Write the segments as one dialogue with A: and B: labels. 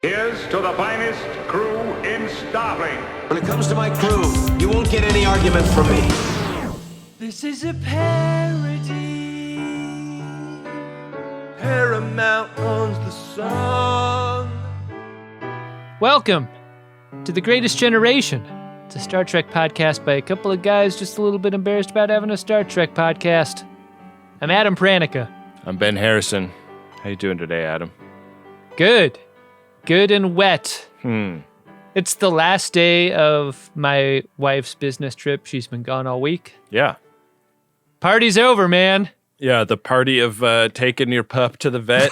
A: Here's to the finest crew in Starfleet.
B: When it comes to my crew, you won't get any argument from me.
C: This is a parody. Paramount owns the song.
D: Welcome to The Greatest Generation. It's a Star Trek podcast by a couple of guys just a little bit embarrassed about having a Star Trek podcast. I'm Adam Pranica.
E: I'm Ben Harrison. How you doing today, Adam?
D: Good. Good and wet. It's the last day of my wife's business trip. She's been gone all week.
E: Yeah.
D: Party's over, man.
E: Yeah, the party of taking your pup to the vet.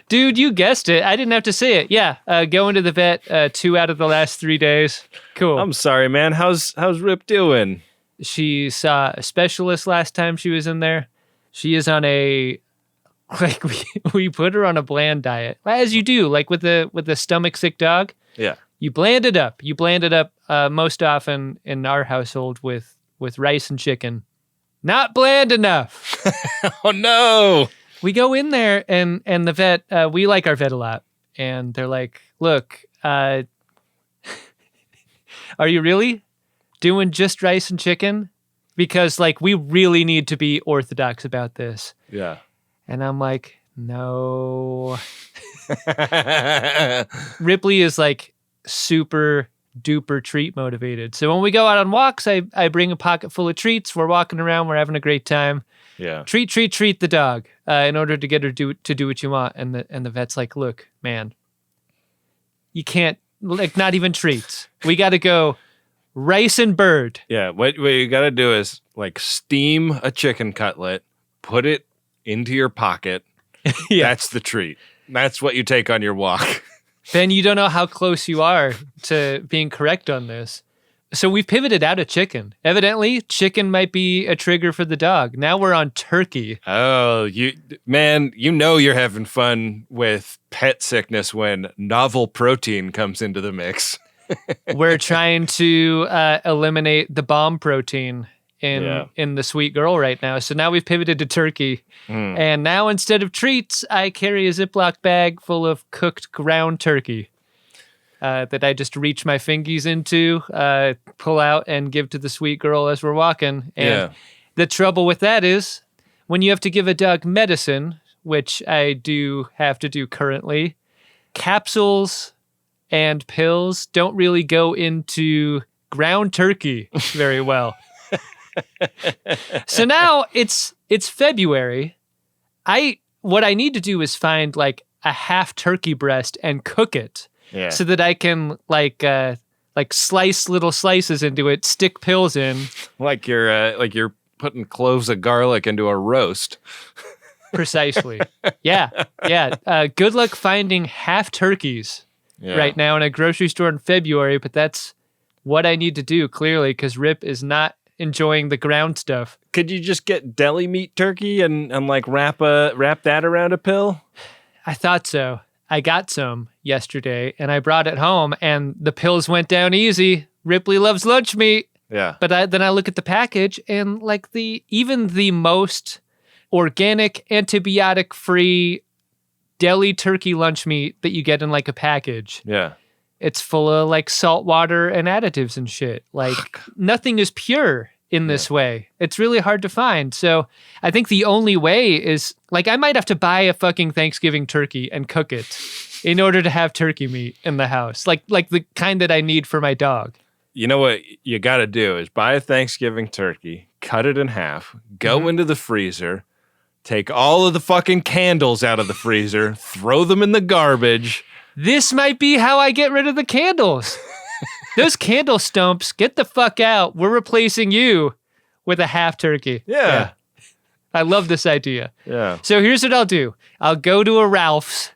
D: Dude, you guessed it. I didn't have to say it. Yeah, going to the vet 2 out of the last 3 days. Cool.
E: I'm sorry, man. How's Rip doing?
D: She saw a specialist last time she was in there. She is on a... Like we put her on a bland diet, as you do, like with a stomach sick dog.
E: Yeah,
D: you bland it up. You bland it up most often in our household with rice and chicken. Not bland enough.
E: Oh no!
D: We go in there and the vet. We like our vet a lot, and they're like, "Look, are you really doing just rice and chicken? Because like we really need to be orthodox about this."
E: Yeah.
D: And I'm like, no. Ripley is like super duper treat motivated. So when we go out on walks, I bring a pocket full of treats. We're walking around. We're having a great time.
E: Yeah.
D: Treat the dog in order to get her to do what you want. And the vet's like, look, man, you can't, like, not even treats. We got to go rice and bird.
E: Yeah. What you got to do is like steam a chicken cutlet, put it into your pocket.
D: Yeah.
E: That's the treat. That's what you take on your walk.
D: Ben, you don't know how close you are to being correct on this. So we've pivoted out of chicken. Evidently, chicken might be a trigger for the dog. Now we're on turkey.
E: Oh, you know you're having fun with pet sickness when novel protein comes into the mix.
D: We're trying to eliminate the bomb protein in the sweet girl right now. So now we've pivoted to turkey. And now instead of treats, I carry a Ziploc bag full of cooked ground turkey that I just reach my fingies into, pull out and give to the sweet girl as we're walking. And the trouble with that is when you have to give a dog medicine, which I do have to do currently, capsules and pills don't really go into ground turkey very well. So now it's February. What I need to do is find like a half turkey breast and cook it, so that I can like slice little slices into it, stick pills in,
E: like you're putting cloves of garlic into a roast.
D: Precisely. Yeah. Good luck finding half turkeys right now in a grocery store in February, but that's what I need to do clearly because Rip is not enjoying the ground stuff.
E: Could you just get deli meat turkey and like wrap that around a pill?
D: I thought so. I got some yesterday and I brought it home and the pills went down easy. Ripley loves lunch meat.
E: Yeah.
D: But then I look at the package and like even the most organic, antibiotic-free deli turkey lunch meat that you get in like a package.
E: Yeah. It's
D: full of like salt water and additives and shit. Like nothing is pure in this way. It's really hard to find. So I think the only way is like I might have to buy a fucking Thanksgiving turkey and cook it in order to have turkey meat in the house. Like the kind that I need for my dog.
E: You know what you got to do is buy a Thanksgiving turkey, cut it in half, go into the freezer, take all of the fucking candles out of the freezer, throw them in the garbage.
D: This might be how I get rid of the candles. Those candle stumps, get the fuck out. We're replacing you with a half turkey.
E: Yeah.
D: I love this idea.
E: Yeah.
D: So here's what I'll do. I'll go to a Ralph's.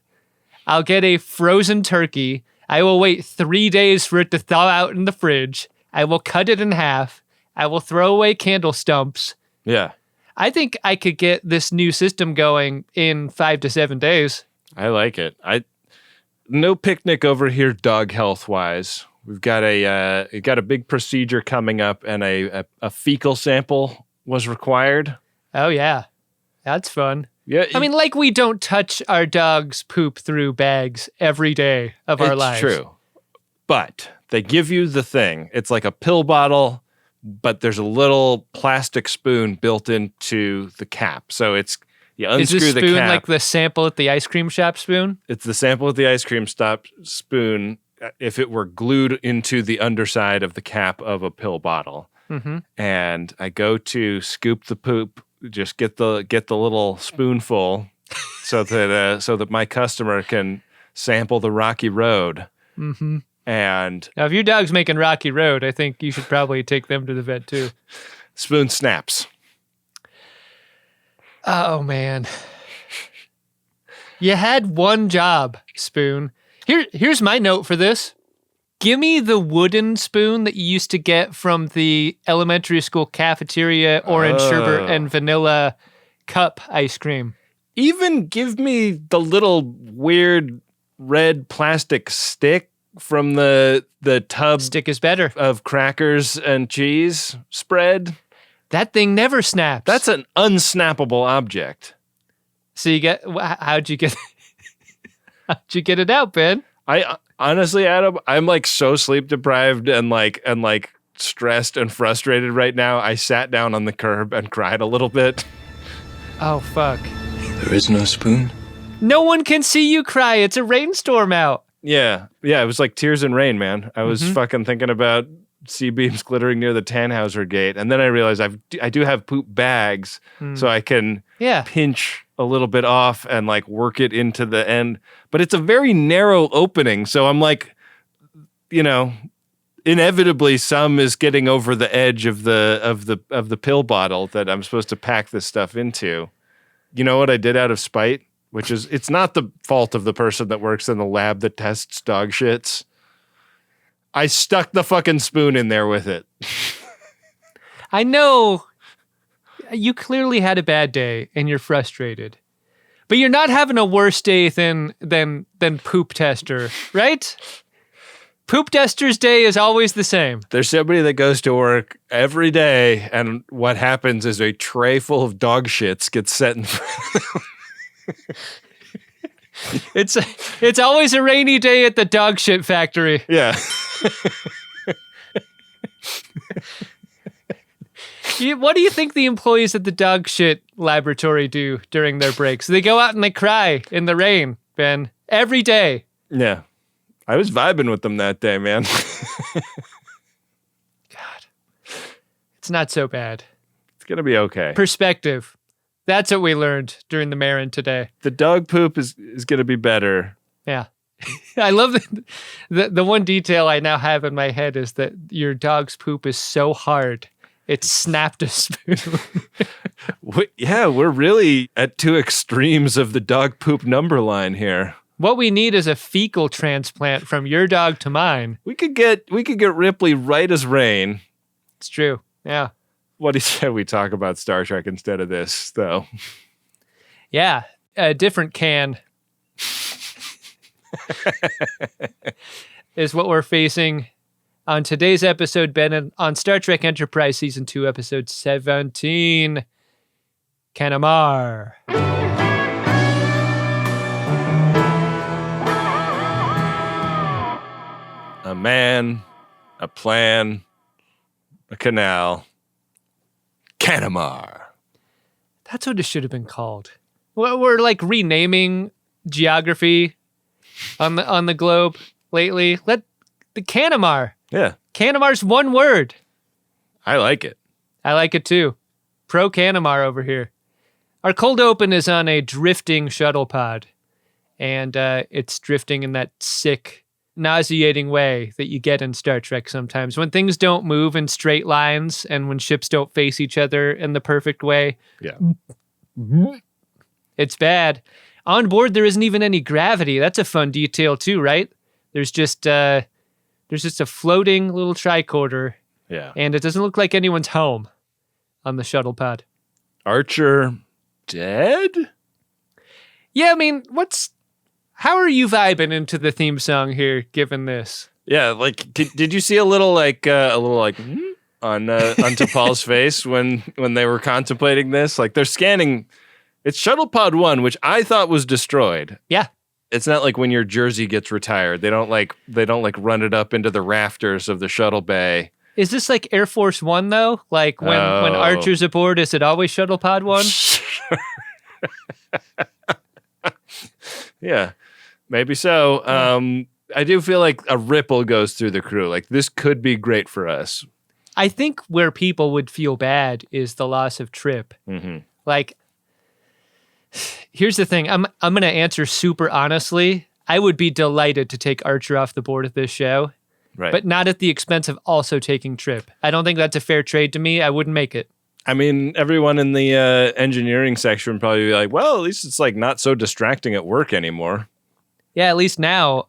D: I'll get a frozen turkey. I will wait 3 days for it to thaw out in the fridge. I will cut it in half. I will throw away candle stumps.
E: Yeah.
D: I think I could get this new system going in 5 to 7 days.
E: I like it. No picnic over here, dog health wise. We've got a big procedure coming up, and a fecal sample was required.
D: Oh yeah, that's fun.
E: Yeah,
D: I mean, like we don't touch our dog's poop through bags every day of our lives.
E: It's true. But they give you the thing. It's like a pill bottle, but there's a little plastic spoon built into the cap. So you unscrew
D: Is this
E: the
D: spoon
E: cap.
D: like the sample at the ice cream shop spoon?
E: It's the sample at the ice cream stop spoon if it were glued into the underside of the cap of a pill bottle.
D: Mm-hmm.
E: And I go to scoop the poop, just get the little spoonful so that my customer can sample the rocky road.
D: Mm-hmm.
E: And
D: Now, if your dog's making rocky road, I think you should probably take them to the vet too.
E: spoon snaps.
D: Oh, man. You had one job, Spoon. Here's my note for this. Give me the wooden spoon that you used to get from the elementary school cafeteria, orange sherbet and vanilla cup ice cream.
E: Even give me the little weird red plastic stick from the tub
D: Stick is better.
E: of crackers and cheese spread.
D: That thing never snaps.
E: That's an unsnappable object.
D: So you get, how'd you get it out, Ben?
E: I honestly, Adam, I'm like so sleep deprived and like stressed and frustrated right now. I sat down on the curb and cried a little bit.
D: Oh, fuck.
B: There is no spoon?
D: No one can see you cry. It's a rainstorm out.
E: Yeah. It was like tears and rain, man. I was fucking thinking about sea beams glittering near the Tannhauser gate, and then I realized I do have poop bags, so I can pinch a little bit off and like work it into the end. But it's a very narrow opening, so I'm like, inevitably some is getting over the edge of the pill bottle that I'm supposed to pack this stuff into. You know what I did out of spite? Which is, it's not the fault of the person that works in the lab that tests dog shits. I stuck the fucking spoon in there with it.
D: I know you clearly had a bad day and you're frustrated, but you're not having a worse day than poop tester, right? Poop tester's day is always the same.
E: There's somebody that goes to work every day, and what happens is a tray full of dog shits gets set in front of them.
D: It's always a rainy day at the dog shit factory.
E: Yeah.
D: What do you think the employees at the dog shit laboratory do during their breaks? They go out and they cry in the rain, Ben, every day.
E: Yeah. I was vibing with them that day, man.
D: God. It's not so bad.
E: It's going to be okay.
D: Perspective. That's what we learned during the Marin today.
E: The dog poop is going to be better.
D: Yeah. I love the one detail I now have in my head is that your dog's poop is so hard, it snapped a spoon.
E: Yeah, we're really at two extremes of the dog poop number line here.
D: What we need is a fecal transplant from your dog to mine.
E: We could get Ripley right as rain.
D: It's true. Yeah.
E: What do you say we talk about Star Trek instead of this, though?
D: Yeah. A different can is what we're facing on today's episode, Ben, on Star Trek Enterprise Season 2, Episode 17, Canamar.
E: A man, a plan, a canal, Canamar.
D: That's what it should have been called. We're like renaming geography on the globe lately. Let the Canamar.
E: Yeah,
D: Canamar's one word.
E: I like it.
D: I like it too. Pro Canamar over here. Our cold open is on a drifting shuttlepod, and it's drifting in that sick, nauseating way that you get in Star Trek sometimes. When things don't move in straight lines and when ships don't face each other in the perfect way.
E: Yeah.
D: It's bad. On board, there isn't even any gravity. That's a fun detail too, right? There's just a floating little tricorder.
E: Yeah.
D: And it doesn't look like anyone's home on the shuttle pod.
E: Archer dead?
D: Yeah, I mean, how are you vibing into the theme song here, given this?
E: Yeah, like did you see a little on T'Pol's face when they were contemplating this? Like they're scanning It's shuttlepod 1, which I thought was destroyed.
D: Yeah.
E: It's not like when your jersey gets retired. They don't run it up into the rafters of the shuttle bay.
D: Is this like Air Force One though? Like when Archer's aboard, is it always shuttlepod 1?
E: Yeah, maybe so. I do feel like a ripple goes through the crew. Like this could be great for us.
D: I think where people would feel bad is the loss of Trip.
E: Mm-hmm.
D: Like, here's the thing. I'm going to answer super honestly. I would be delighted to take Archer off the board of this show,
E: right?
D: But not at the expense of also taking Trip. I don't think that's a fair trade to me. I wouldn't make it.
E: I mean, everyone in the engineering section would probably be like, well, at least it's like not so distracting at work anymore.
D: Yeah, at least now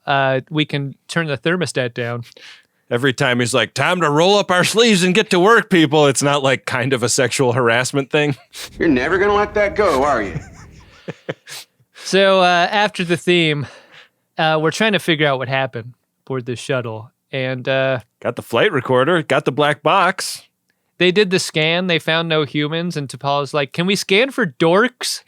D: we can turn the thermostat down.
E: Every time he's like, time to roll up our sleeves and get to work, people. It's not like kind of a sexual harassment thing.
B: You're never going to let that go, are you?
D: So after the theme, we're trying to figure out what happened aboard this shuttle. And
E: got the flight recorder, got the black box.
D: They did the scan. They found no humans. And T'Pol's like, can we scan for dorks?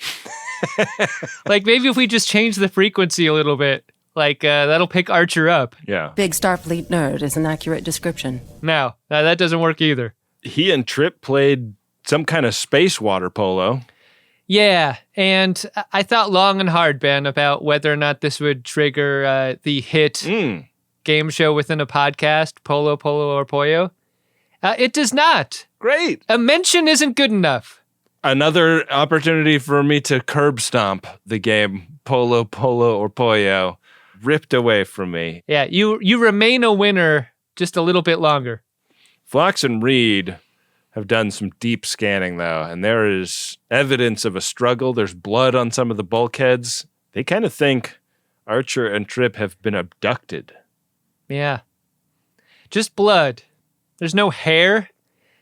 D: Like maybe if we just change the frequency a little bit, like that'll pick Archer up.
E: Yeah.
F: Big Starfleet nerd is an accurate description.
D: No, that doesn't work either.
E: He and Trip played some kind of space water polo.
D: Yeah, and I thought long and hard, Ben, about whether or not this would trigger the hit game show within a podcast, Polo Polo or Pollo. It does not.
E: Great.
D: A mention isn't good enough.
E: Another opportunity for me to curb stomp the game Polo Polo or Pollo ripped away from me.
D: Yeah, you remain a winner just a little bit longer.
E: Phlox and Reed have done some deep scanning, though, and there is evidence of a struggle. There's blood on some of the bulkheads. They kind of think Archer and Trip have been abducted.
D: Yeah. Just blood. There's no hair.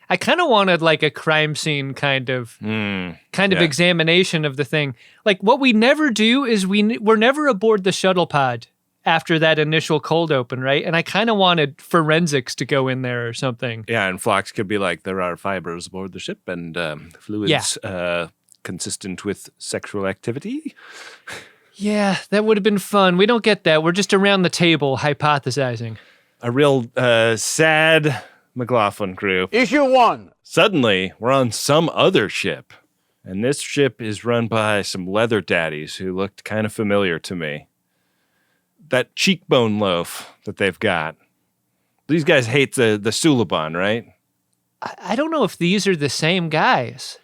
D: I kind of wanted like a crime scene kind of examination of the thing. Like what we never do is we're never aboard the shuttle pod after that initial cold open, right? And I kind of wanted forensics to go in there or something.
E: Yeah, and Phlox could be like, there are fibers aboard the ship and fluids consistent with sexual activity.
D: Yeah, that would have been fun. We don't get that. We're just around the table hypothesizing.
E: A real sad McLaughlin crew.
A: Issue 1.
E: Suddenly, we're on some other ship. And this ship is run by some leather daddies who looked kind of familiar to me. That cheekbone loaf that they've got. These guys hate the Suliban, right?
D: I don't know if these are the same guys.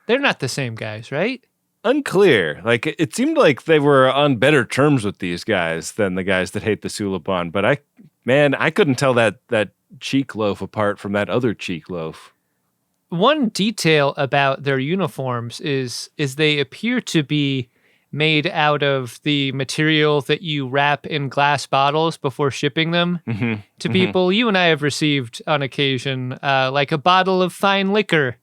D: They're not the same guys, right?
E: Unclear. Like, it seemed like they were on better terms with these guys than the guys that hate the Suliban. But I couldn't tell that cheek loaf apart from that other cheek loaf.
D: One detail about their uniforms is they appear to be made out of the material that you wrap in glass bottles before shipping them to people. You and I have received on occasion like a bottle of fine liquor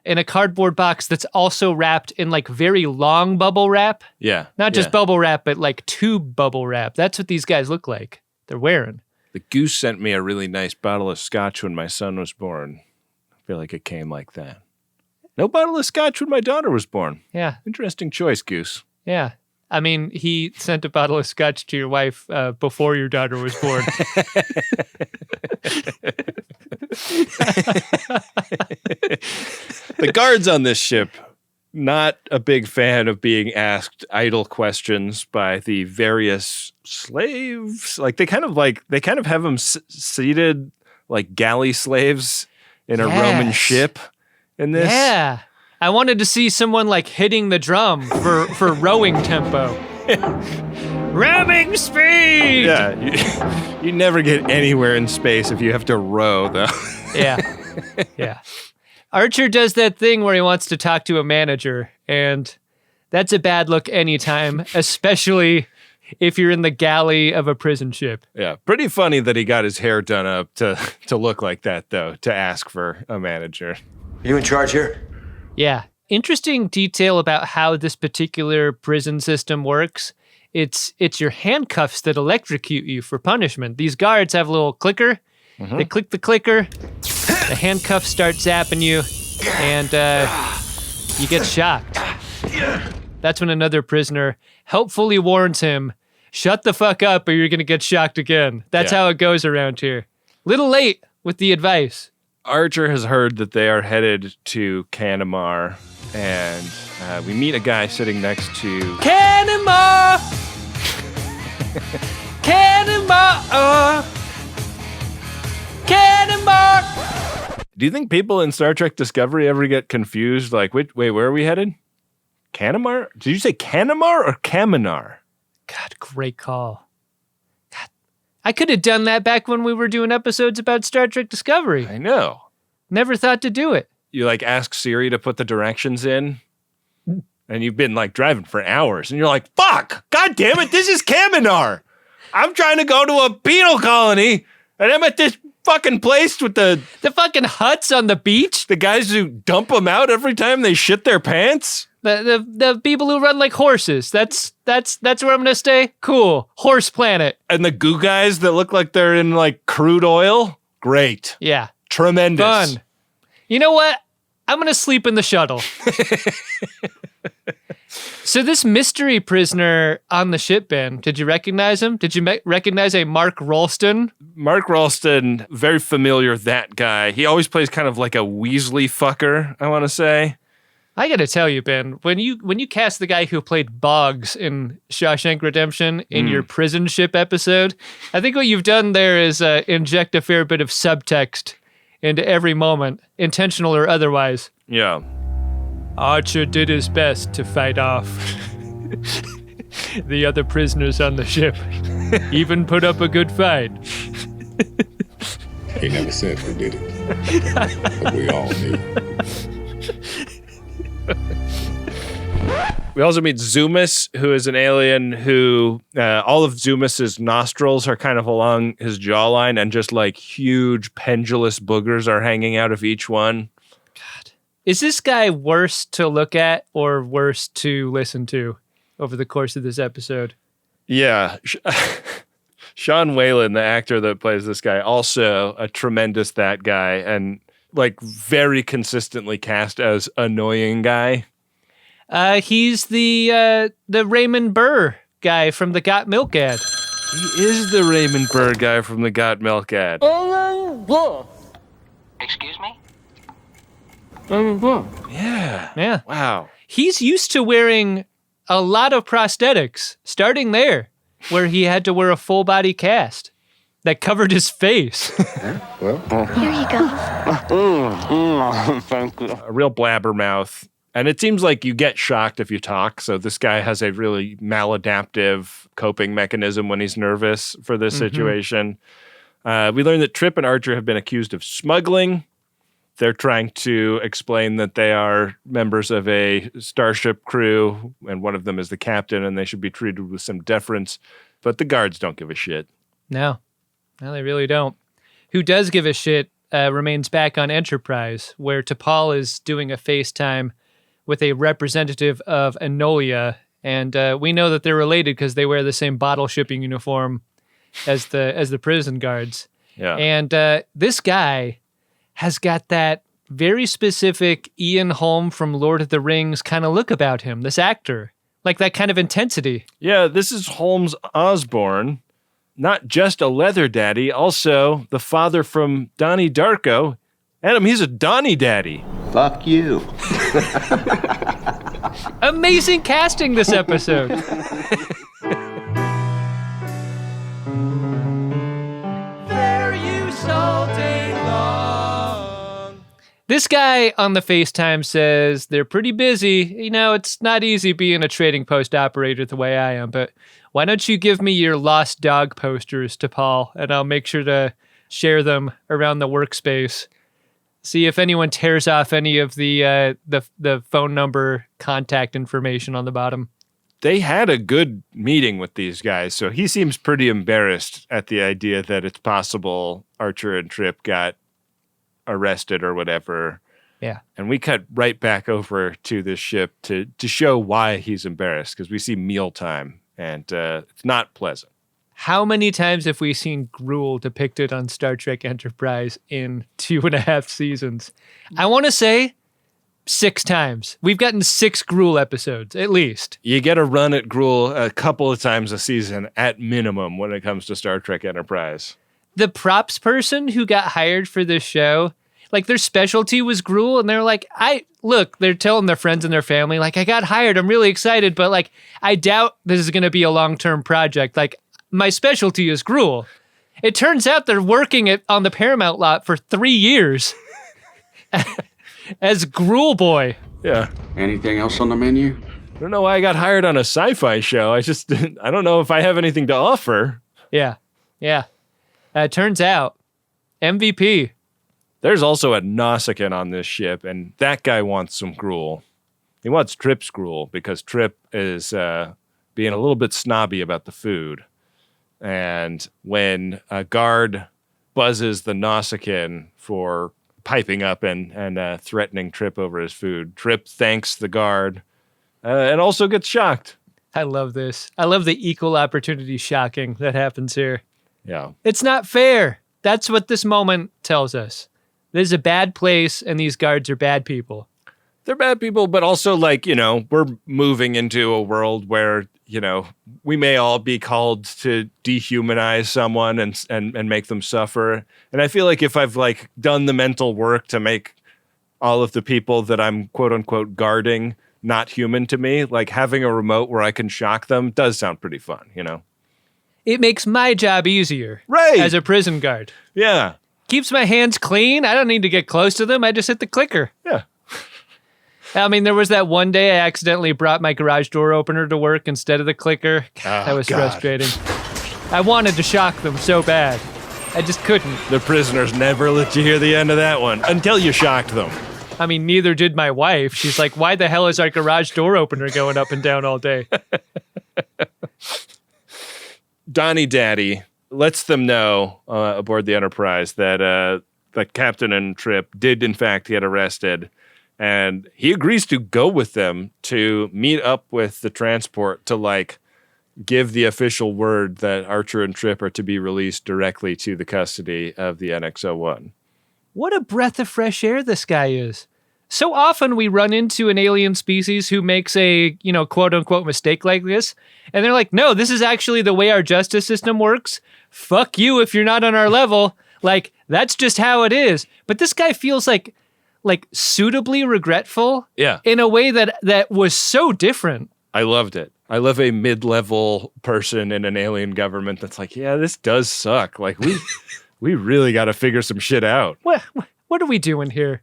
D: in a cardboard box that's also wrapped in like very long bubble wrap.
E: Yeah.
D: Not just bubble wrap, but like tube bubble wrap. That's what these guys look like. They're wearing.
E: The goose sent me a really nice bottle of scotch when my son was born. I feel like it came like that. No bottle of scotch when my daughter was born.
D: Yeah.
E: Interesting choice, Goose.
D: Yeah. I mean, he sent a bottle of scotch to your wife before your daughter was born.
E: The guards on this ship, not a big fan of being asked idle questions by the various slaves. Like they kind of have them seated like galley slaves in a Roman ship in this.
D: Yeah. I wanted to see someone like hitting the drum for rowing tempo. Ramming speed!
E: Yeah, you never get anywhere in space if you have to row, though.
D: Yeah. Archer does that thing where he wants to talk to a manager, and that's a bad look anytime, especially if you're in the galley of a prison ship.
E: Yeah, pretty funny that he got his hair done up to look like that, though, to ask for a manager.
B: You in charge here?
D: Yeah. Interesting detail about how this particular prison system works. It's your handcuffs that electrocute you for punishment. These guards have a little clicker. They click the clicker. The handcuffs start zapping you, and you get shocked. That's when another prisoner helpfully warns him, shut the fuck up or you're going to get shocked again. That's how it goes around here. Little late with the advice.
E: Archer has heard that they are headed to Canamar, and we meet a guy sitting next to...
D: Canamar! Canamar! Canamar!
E: Do you think people in Star Trek Discovery ever get confused? Like, wait, where are we headed? Canamar? Did you say Canamar or Kaminar?
D: God, great call. God, I could have done that back when we were doing episodes about Star Trek Discovery.
E: I know.
D: Never thought to do it.
E: You like ask Siri to put the directions in, and you've been like driving for hours, and you're like, fuck, God damn it, this is Kaminar. I'm trying to go to a penal colony, and I'm at this fucking place with the
D: fucking huts on the beach.
E: The guys who dump them out every time they shit their pants.
D: The people who run like horses. That's where I'm gonna stay. Cool. Horse planet.
E: And the goo guys that look like they're in like crude oil. Great.
D: Yeah.
E: Tremendous.
D: Fun. You know what? I'm gonna sleep in the shuttle. So this mystery prisoner on the ship, Ben, did you recognize him? Did you recognize a Mark Rolston?
E: Mark Rolston, very familiar, that guy. He always plays kind of like a Weasley fucker, I want to say.
D: I gotta tell you, Ben, when you cast the guy who played Boggs in Shawshank Redemption in your prison ship episode, I think what you've done there is inject a fair bit of subtext into every moment, intentional or otherwise.
E: Yeah.
D: Archer did his best to fight off the other prisoners on the ship. Even put up a good fight.
G: He never said who did it, but we all knew.
E: We also meet Zoomis, who is an alien who all of Zoomis's nostrils are kind of along his jawline, and just like huge pendulous boogers are hanging out of each one.
D: God. Is this guy worse to look at or worse to listen to over the course of this episode?
E: Yeah. Sean Whalen, the actor that plays this guy, also a tremendous that guy, and like very consistently cast as annoying guy.
D: He's the Raymond Burr guy from the Got Milk ad.
E: He is the Raymond Burr guy from the Got Milk ad.
H: Excuse me?
E: Yeah.
D: Yeah.
E: Wow.
D: He's used to wearing a lot of prosthetics, starting there, where he had to wear a full body cast that covered his face.
G: Well,
H: Here you go.
G: thank you.
E: A real blabbermouth. And it seems like you get shocked if you talk. So this guy has a really maladaptive coping mechanism when he's nervous for this situation. We learned that Trip and Archer have been accused of smuggling. They're trying to explain that they are members of a starship crew, and one of them is the captain, and they should be treated with some deference. But the guards don't give a shit.
D: No, they really don't. Who does give a shit remains back on Enterprise, where T'Pol is doing a FaceTime with a representative of Enolia, and we know that they're related because they wear the same bottle shipping uniform as the prison guards.
E: Yeah.
D: And this guy has got that very specific Ian Holm from Lord of the Rings kind of look about him, this actor. Like that kind of intensity.
E: Yeah, this is Holmes Osborne. Not just a leather daddy, also the father from Donnie Darko. Adam, he's a Donnie daddy.
B: Fuck you.
D: Amazing casting this episode. This guy on the FaceTime says they're pretty busy. You know, it's not easy being a trading post operator the way I am, but why don't you give me your lost dog posters to Paul, and I'll make sure to share them around the workspace. See if anyone tears off any of the phone number contact information on the bottom.
E: They had a good meeting with these guys, so he seems pretty embarrassed at the idea that it's possible Archer and Trip got arrested or whatever.
D: Yeah.
E: And we cut right back over to this ship to show why he's embarrassed, because we see mealtime, and it's not pleasant.
D: How many times have we seen gruel depicted on Star Trek Enterprise in 2.5 seasons? I want to say 6 times. We've gotten 6 Gruel episodes, at least.
E: You get a run at Gruel a couple of times a season at minimum when it comes to Star Trek Enterprise.
D: The props person who got hired for this show, like their specialty was Gruel, and they're like, they're telling their friends and their family, like, I got hired, I'm really excited, but like, I doubt this is gonna be a long-term project. Like, my specialty is Gruel. It turns out they're working on the Paramount lot for 3 years as Gruel Boy.
E: Yeah.
G: Anything else on the menu?
E: I don't know why I got hired on a sci-fi show. I don't know if I have anything to offer.
D: Yeah. Turns out, MVP.
E: There's also a Nausicaan on this ship, and that guy wants some Gruel. He wants Trip's Gruel because Trip is being a little bit snobby about the food. And when a guard buzzes the Nausicaan for piping up and threatening Trip over his food, Trip thanks the guard and also gets shocked.
D: I love this. I love the equal opportunity shocking that happens here.
E: Yeah.
D: It's not fair. That's what this moment tells us. This is a bad place, and these guards are bad people.
E: They're bad people, but also, like, we're moving into a world where, we may all be called to dehumanize someone and make them suffer. And I feel like if I've, like, done the mental work to make all of the people that I'm, quote-unquote, guarding not human to me, like, having a remote where I can shock them does sound pretty fun,
D: It makes my job easier.
E: Right.
D: As a prison guard.
E: Yeah.
D: Keeps my hands clean. I don't need to get close to them. I just hit the clicker.
E: Yeah.
D: I mean, there was that one day I accidentally brought my garage door opener to work instead of the clicker. God, that was frustrating. I wanted to shock them so bad. I just couldn't.
E: The prisoners never let you hear the end of that one until you shocked them.
D: I mean, neither did my wife. She's like, why the hell is our garage door opener going up and down all day?
E: Donnie Daddy lets them know aboard the Enterprise that Captain and Trip did, in fact, get arrested. And he agrees to go with them to meet up with the transport to, like, give the official word that Archer and Trip are to be released directly to the custody of the NX-01.
D: What a breath of fresh air this guy is. So often we run into an alien species who makes a, quote unquote mistake like this. And they're like, no, this is actually the way our justice system works. Fuck you if you're not on our level. Like, that's just how it is. But this guy feels like suitably regretful.
E: Yeah.
D: In a way that was so different.
E: I loved it. I love a mid-level person in an alien government that's like, yeah, this does suck. Like, we really got to figure some shit out.
D: What are we doing here?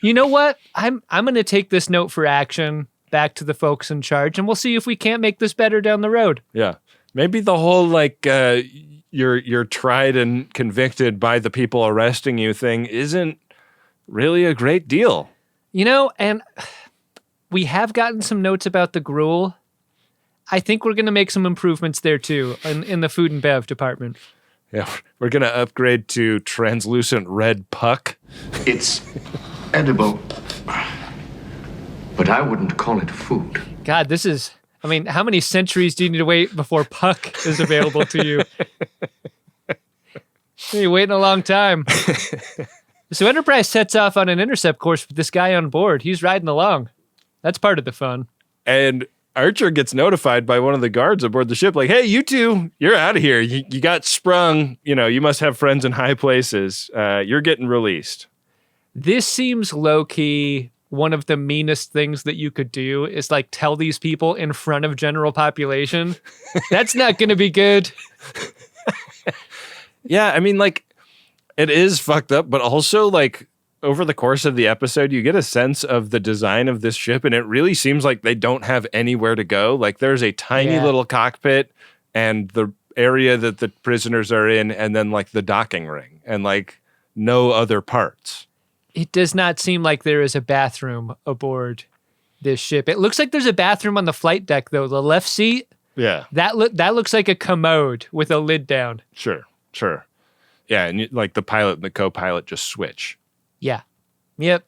D: You know what? I'm going to take this note for action back to the folks in charge, and we'll see if we can't make this better down the road.
E: Yeah. Maybe the whole, like, you're tried and convicted by the people arresting you thing isn't really a great deal.
D: And we have gotten some notes about the Gruel. I think we're going to make some improvements there, too, in the food and bev department.
E: Yeah, we're going to upgrade to translucent red puck.
H: It's edible, but I wouldn't call it food.
D: God, how many centuries do you need to wait before puck is available to you? You're waiting a long time. So Enterprise sets off on an intercept course with this guy on board. He's riding along. That's part of the fun.
E: And Archer gets notified by one of the guards aboard the ship, like, hey, you two, you're out of here. You got sprung. You must have friends in high places. You're getting released.
D: This seems low-key one of the meanest things that you could do is, like, tell these people in front of general population. That's not going to be good.
E: Yeah, I mean, like, it is fucked up, but also, like, over the course of the episode, you get a sense of the design of this ship, and it really seems like they don't have anywhere to go. Like, there's a tiny little cockpit and the area that the prisoners are in, and then, like, the docking ring, and, like, no other parts.
D: It does not seem like there is a bathroom aboard this ship. It looks like there's a bathroom on the flight deck, though. The left seat,
E: Yeah.
D: that looks like a commode with a lid down.
E: Sure. Yeah, and like the pilot and the co-pilot just switch.
D: Yeah. Yep.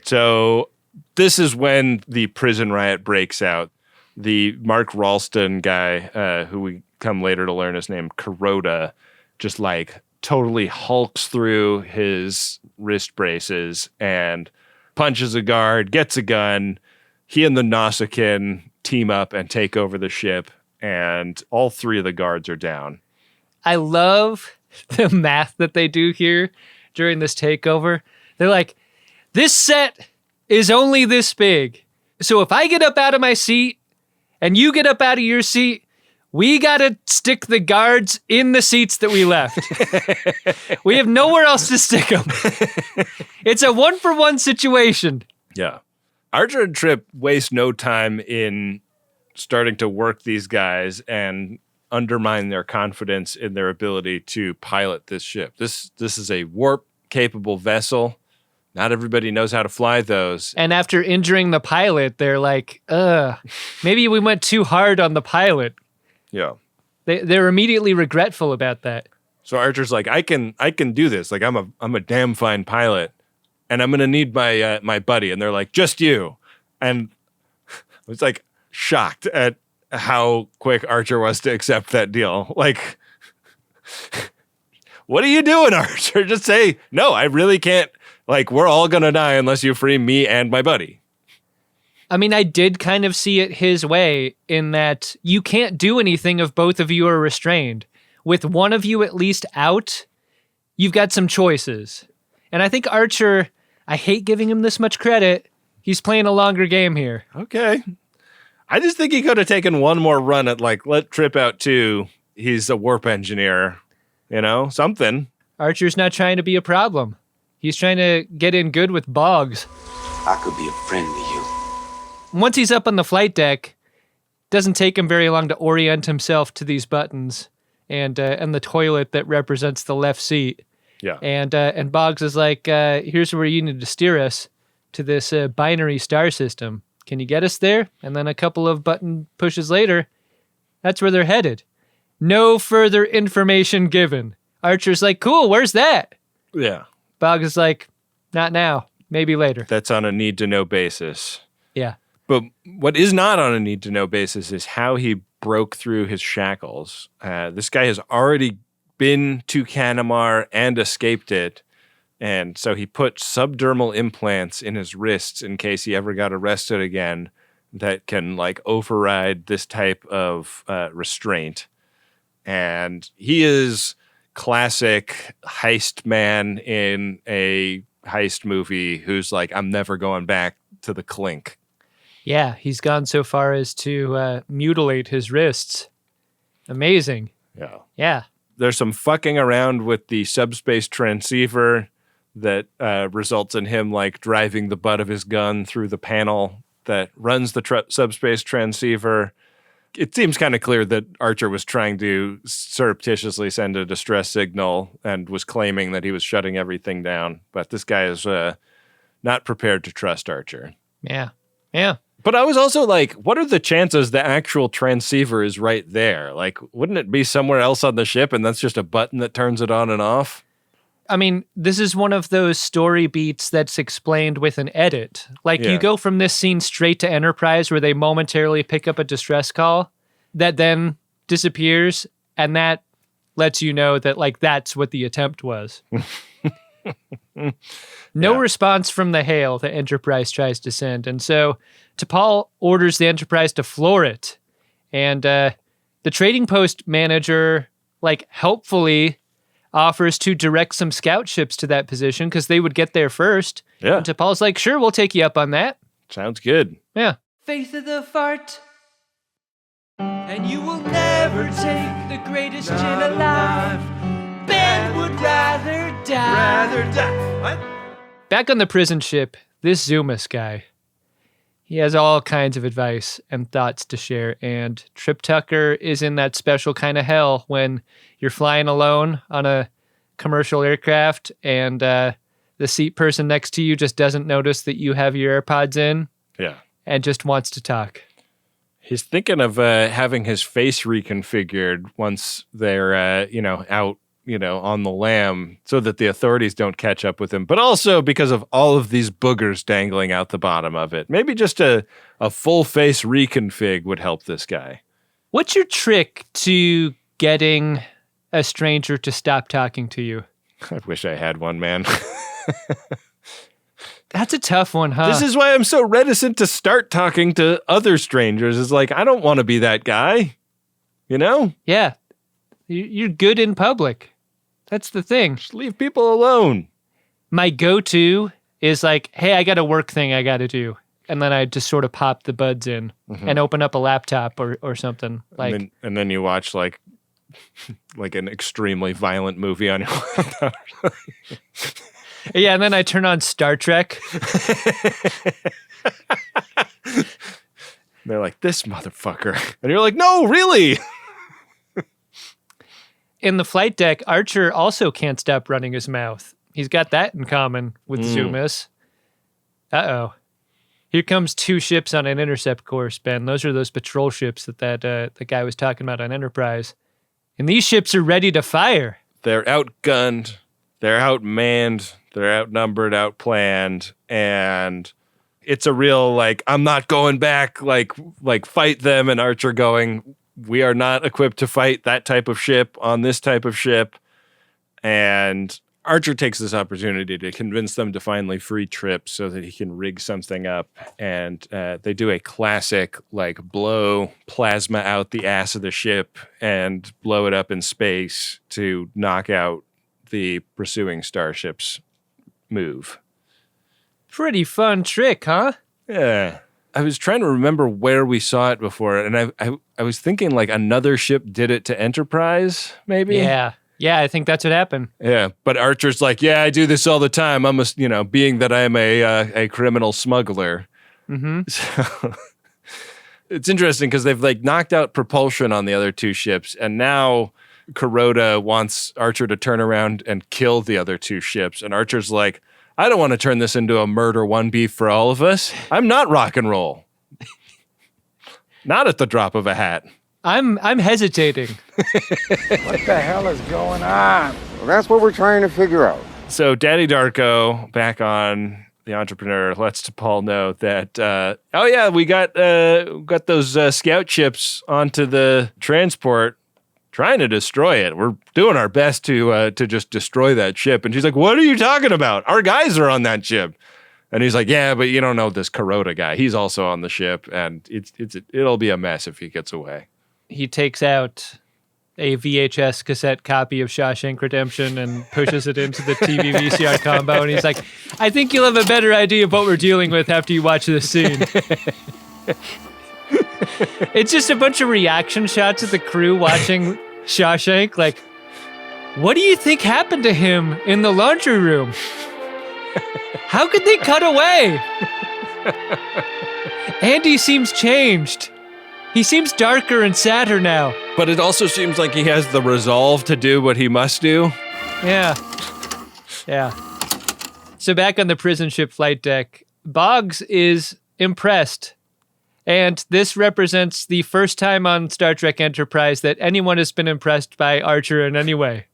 E: So this is when the prison riot breaks out. The Mark Ralston guy, who we come later to learn his name, Kuroda, just like totally hulks through his wrist braces and punches a guard, gets a gun. He and the Nausicaan team up and take over the ship, and all 3 of the guards are down.
D: I love the math that they do here during this takeover. They're like, this set is only this big. So if I get up out of my seat and you get up out of your seat, we got to stick the guards in the seats that we left. We have nowhere else to stick them. It's a 1-for-1 situation.
E: Yeah. Archer and Trip waste no time in starting to work these guys and undermine their confidence in their ability to pilot this ship. This is a warp-capable vessel. Not everybody knows how to fly those.
D: And after injuring the pilot, they're like, maybe we went too hard on the pilot.
E: Yeah.
D: They're immediately regretful about that.
E: So Archer's like, I can do this. Like, I'm a damn fine pilot, and I'm gonna need my my buddy. And they're like, just you. And I was like shocked at how quick Archer was to accept that deal. Like, what are you doing, Archer? Just say, no, I really can't. Like, we're all gonna die unless you free me and my buddy.
D: I mean, I did kind of see it his way in that you can't do anything if both of you are restrained. With one of you at least out, you've got some choices. And I think Archer, I hate giving him this much credit. He's playing a longer game here.
E: Okay. I just think he could have taken one more run at, like, let Trip out too. He's a warp engineer, something.
D: Archer's not trying to be a problem. He's trying to get in good with Boggs.
B: I could be a friend to you.
D: Once he's up on the flight deck, doesn't take him very long to orient himself to these buttons and the toilet that represents the left seat.
E: Yeah.
D: And Boggs is like, here's where you need to steer us to this binary star system. Can you get us there? And then a couple of button pushes later, that's where they're headed. No further information given. Archer's like, cool, where's that?
E: Yeah.
D: Boggs is like, not now, maybe later.
E: That's on a need-to-know basis.
D: Yeah.
E: But what is not on a need-to-know basis is how he broke through his shackles. This guy has already been to Canamar and escaped it, and so he put subdermal implants in his wrists in case he ever got arrested again that can, like, override this type of restraint. And he is classic heist man in a heist movie who's like, I'm never going back to the clink.
D: Yeah, he's gone so far as to mutilate his wrists. Amazing.
E: Yeah.
D: Yeah.
E: There's some fucking around with the subspace transceiver that results in him, like, driving the butt of his gun through the panel that runs the subspace transceiver. It seems kind of clear that Archer was trying to surreptitiously send a distress signal and was claiming that he was shutting everything down. But this guy is not prepared to trust Archer.
D: Yeah. Yeah.
E: But I was also like, what are the chances the actual transceiver is right there? Like, wouldn't it be somewhere else on the ship and that's just a button that turns it on and off?
D: I mean, this is one of those story beats that's explained with an edit. Like, you go from this scene straight to Enterprise where they momentarily pick up a distress call that then disappears, and that lets you know that, like, that's what the attempt was. No response from the hail that Enterprise tries to send. And so T'Pol orders the Enterprise to floor it. And the trading post manager, like, helpfully offers to direct some scout ships to that position because they would get there first.
E: Yeah.
D: And T'Pol's like, sure, we'll take you up on that.
E: Sounds good.
D: Yeah.
C: Faith of the fart. And you will never take the greatest gin alive. Ben would rather die.
E: What?
D: Back on the prison ship, this Zoomis guy, he has all kinds of advice and thoughts to share. And Trip Tucker is in that special kind of hell when you're flying alone on a commercial aircraft and the seat person next to you just doesn't notice that you have your AirPods in.
E: Yeah.
D: And just wants to talk.
E: He's thinking of having his face reconfigured once they're, out, on the lam so that the authorities don't catch up with him. But also because of all of these boogers dangling out the bottom of it. Maybe just a full face reconfig would help this guy.
D: What's your trick to getting a stranger to stop talking to you?
E: I wish I had one, man.
D: That's a tough one, huh?
E: This is why I'm so reticent to start talking to other strangers. It's like, I don't want to be that guy. You know?
D: Yeah. You're good in public. That's the thing.
E: Just leave people alone.
D: My go-to is like, hey, I got a work thing I got to do. And then I just sort of pop the buds in and open up a laptop or something. Like,
E: and then you watch like an extremely violent movie on your laptop.
D: Yeah, and then I turn on Star Trek.
E: They're like, this motherfucker. And you're like, no, really?
D: In the flight deck, Archer also can't stop running his mouth. He's got that in common with Zoomis. Uh-oh. Here comes 2 ships on an intercept course, Ben. Those are those patrol ships that the guy was talking about on Enterprise. And these ships are ready to fire.
E: They're outgunned. They're outmanned. They're outnumbered, outplanned. And it's a real, like, I'm not going back, like fight them. And Archer going, we are not equipped to fight that type of ship on this type of ship. And Archer takes this opportunity to convince them to finally free Trip so that he can rig something up. And they do a classic, like, blow plasma out the ass of the ship and blow it up in space to knock out the pursuing starships move.
D: Pretty fun trick, huh?
E: Yeah. I was trying to remember where we saw it before, and I was thinking like another ship did it to Enterprise, maybe?
D: Yeah, I think that's what happened.
E: Yeah, but Archer's like, yeah, I do this all the time. I'm being that I'm a criminal smuggler. Mm-hmm. So it's interesting because they've like knocked out propulsion on the other 2 ships, and now Kuroda wants Archer to turn around and kill the other 2 ships, and Archer's like, I don't want to turn this into a murder one beef for all of us. I'm not rock and roll. Not at the drop of a hat.
D: I'm hesitating.
G: What the hell is going on? Well, that's what we're trying to figure out.
E: So Daddy Darko, back on The Entrepreneur, lets T'Pol know that, we got those scout ships onto the transport, trying to destroy it. We're doing our best to just destroy that ship. And she's like, what are you talking about? Our guys are on that ship. And he's like, yeah, but you don't know this Kuroda guy. He's also on the ship, and it'll be a mess if he gets away.
D: He takes out a VHS cassette copy of Shawshank Redemption and pushes it into the TV VCR combo. And he's like, I think you'll have a better idea of what we're dealing with after you watch this scene. It's just a bunch of reaction shots of the crew watching Shawshank. Like, what do you think happened to him in the laundry room? How could they cut away? Andy seems changed. He seems darker and sadder now.
E: But it also seems like he has the resolve to do what he must do.
D: Yeah. So back on the prison ship flight deck, Boggs is impressed. And this represents the first time on Star Trek Enterprise that anyone has been impressed by Archer in any way.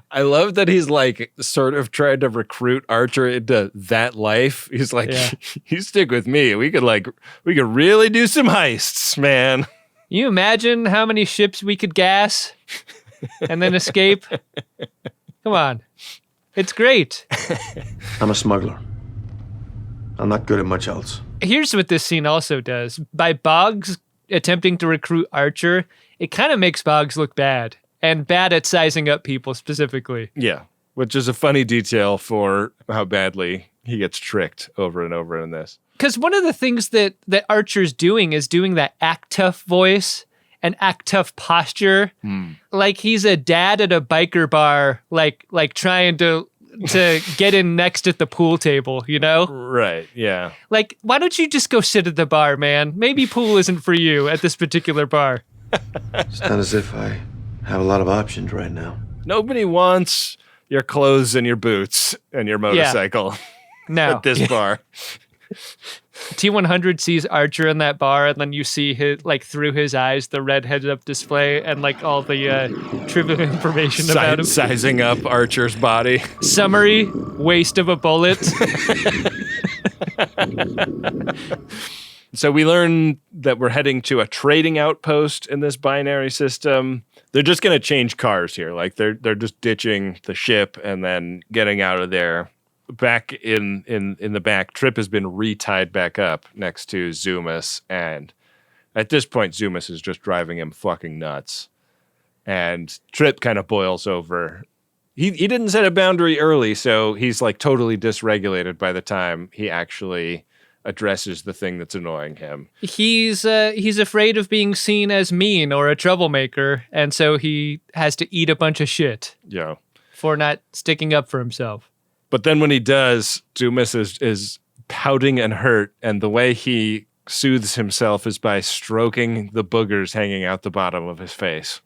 E: I love that he's like sort of trying to recruit Archer into that life. He's like, you stick with me. We could really do some heists, man.
D: You imagine how many ships we could gas and then escape? Come on. It's great.
B: I'm a smuggler. I'm not good at much else.
D: Here's what this scene also does. By Boggs attempting to recruit Archer, it kind of makes Boggs look bad. And bad at sizing up people specifically.
E: Yeah, which is a funny detail for how badly he gets tricked over and over in this.
D: Because one of the things that Archer's doing is doing that act tough voice and act tough posture. Like he's a dad at a biker bar, like trying to get in next at the pool table, you know?
E: Right, yeah.
D: Like, why don't you just go sit at the bar, man? Maybe pool isn't for you at this particular bar.
B: It's not as if I have a lot of options right now.
E: Nobody wants your clothes and your boots and your motorcycle
D: no.
E: at this bar.
D: T100 sees Archer in that bar, and then you see his, like, through his eyes, the red heads-up display and, like, all the trivia information about him.
E: Sizing up Archer's body.
D: Summary, waste of a bullet.
E: So we learn that we're heading to a trading outpost in this binary system. They're just going to change cars here. Like, they're just ditching the ship and then getting out of there. back in the back, Trip has been retied back up next to Zoomis, and at this point, Zoomis is just driving him fucking nuts. And Trip kind of boils over. He didn't set a boundary early, so he's like totally dysregulated by the time he actually addresses the thing that's annoying him.
D: He's afraid of being seen as mean or a troublemaker, and so he has to eat a bunch of shit.
E: Yeah.
D: For not sticking up for himself.
E: But then when he does, Zoomis is pouting and hurt, and the way he soothes himself is by stroking the boogers hanging out the bottom of his face.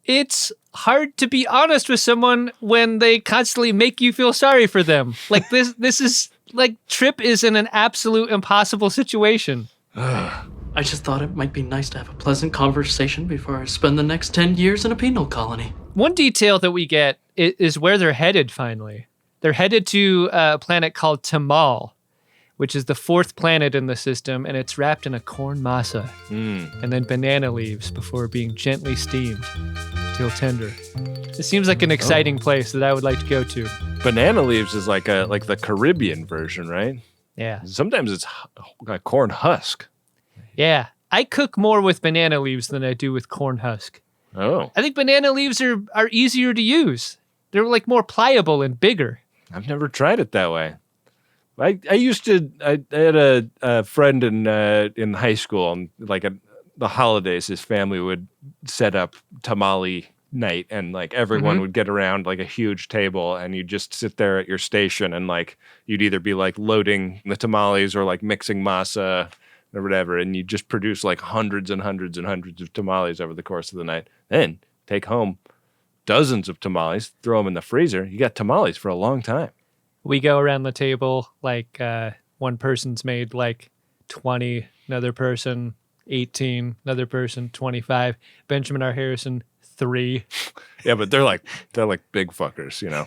D: It's hard to be honest with someone when they constantly make you feel sorry for them. Like this is like Trip is in an absolute impossible situation.
I: I just thought it might be nice to have a pleasant conversation before I spend the next 10 years in a penal colony.
D: One detail that we get is where they're headed finally. They're headed to a planet called Tamal, which is the 4th planet in the system, and it's wrapped in a corn masa and then banana leaves before being gently steamed till tender. It seems like an exciting place that I would like to go to.
E: Banana leaves is like the Caribbean version, right?
D: Yeah.
E: Sometimes it's a corn husk.
D: Yeah. I cook more with banana leaves than I do with corn husk.
E: Oh.
D: I think banana leaves are easier to use. They're like more pliable and bigger.
E: I've never tried it that way. I had a friend in high school, and like the holidays, his family would set up tamale night, and like everyone would get around like a huge table, and you'd just sit there at your station, and like you'd either be like loading the tamales or like mixing masa or whatever, and you just produce like hundreds and hundreds and hundreds of tamales over the course of the night. Then take home dozens of tamales, throw them in the freezer. You got tamales for a long time.
D: We go around the table, like one person's made like 20, another person 18, another person 25, Benjamin R. Harrison 3.
E: Yeah, but they're like big fuckers, you know.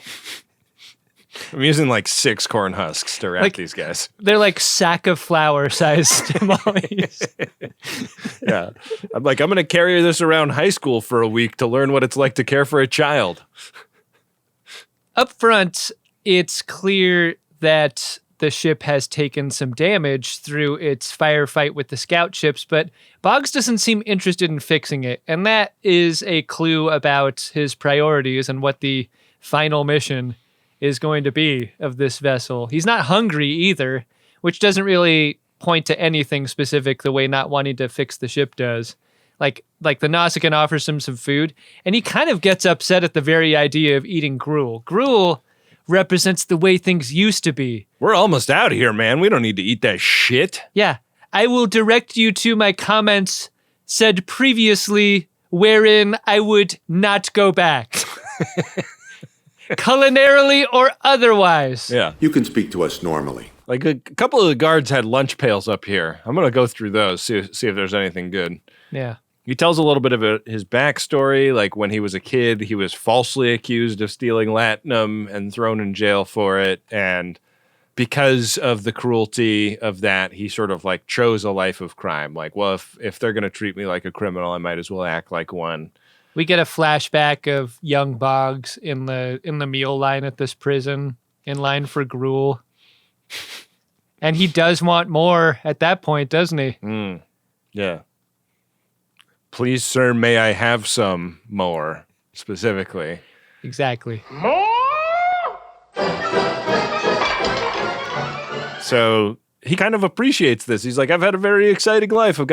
E: I'm using like 6 corn husks to wrap these guys.
D: They're like sack of flour sized tamales.
E: Yeah. I'm going to carry this around high school for a week to learn what it's like to care for a child.
D: Up front, it's clear that the ship has taken some damage through its firefight with the scout ships, but Boggs doesn't seem interested in fixing it, and that is a clue about his priorities and what the final mission is going to be of this vessel. He's not hungry either, which doesn't really point to anything specific the way not wanting to fix the ship does. Like the Nausicaan offers him some food, and he kind of gets upset at the very idea of eating gruel. Gruel represents the way things used to be.
E: We're almost out of here, man. We don't need to eat that shit.
D: Yeah. I will direct you to my comments said previously wherein I would not go back. Culinarily or otherwise.
E: Yeah.
J: You can speak to us normally.
E: Like a couple of the guards had lunch pails up here. I'm going to go through those, see if there's anything good.
D: Yeah.
E: He tells a little bit of his backstory, like when he was a kid, he was falsely accused of stealing latinum and thrown in jail for it. And because of the cruelty of that, he sort of like chose a life of crime. Like, well, if they're going to treat me like a criminal, I might as well act like one.
D: We get a flashback of young Boggs in the meal line at this prison, in line for gruel. And he does want more at that point, doesn't he?
E: Yeah. Please, sir, may I have some more, specifically.
D: Exactly.
E: So he kind of appreciates this. He's like, I've had a very exciting life. I've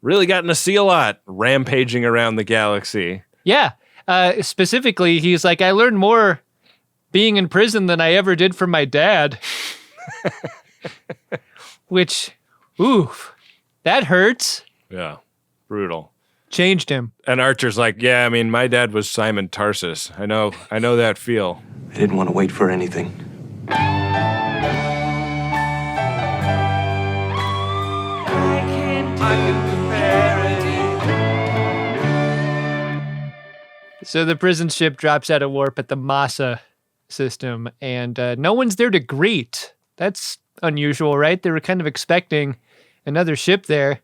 E: really gotten to see a lot, rampaging around the galaxy.
D: Yeah. Specifically, he's like, I learned more being in prison than I ever did from my dad. Which, oof, that hurts.
E: Yeah. Brutal.
D: Changed him.
E: And Archer's like, yeah, I mean, my dad was Simon Tarsus. I know that feel.
H: I didn't want to wait for anything.
D: So the prison ship drops out of warp at the Masa system, and no one's there to greet. That's unusual, right? They were kind of expecting another ship there.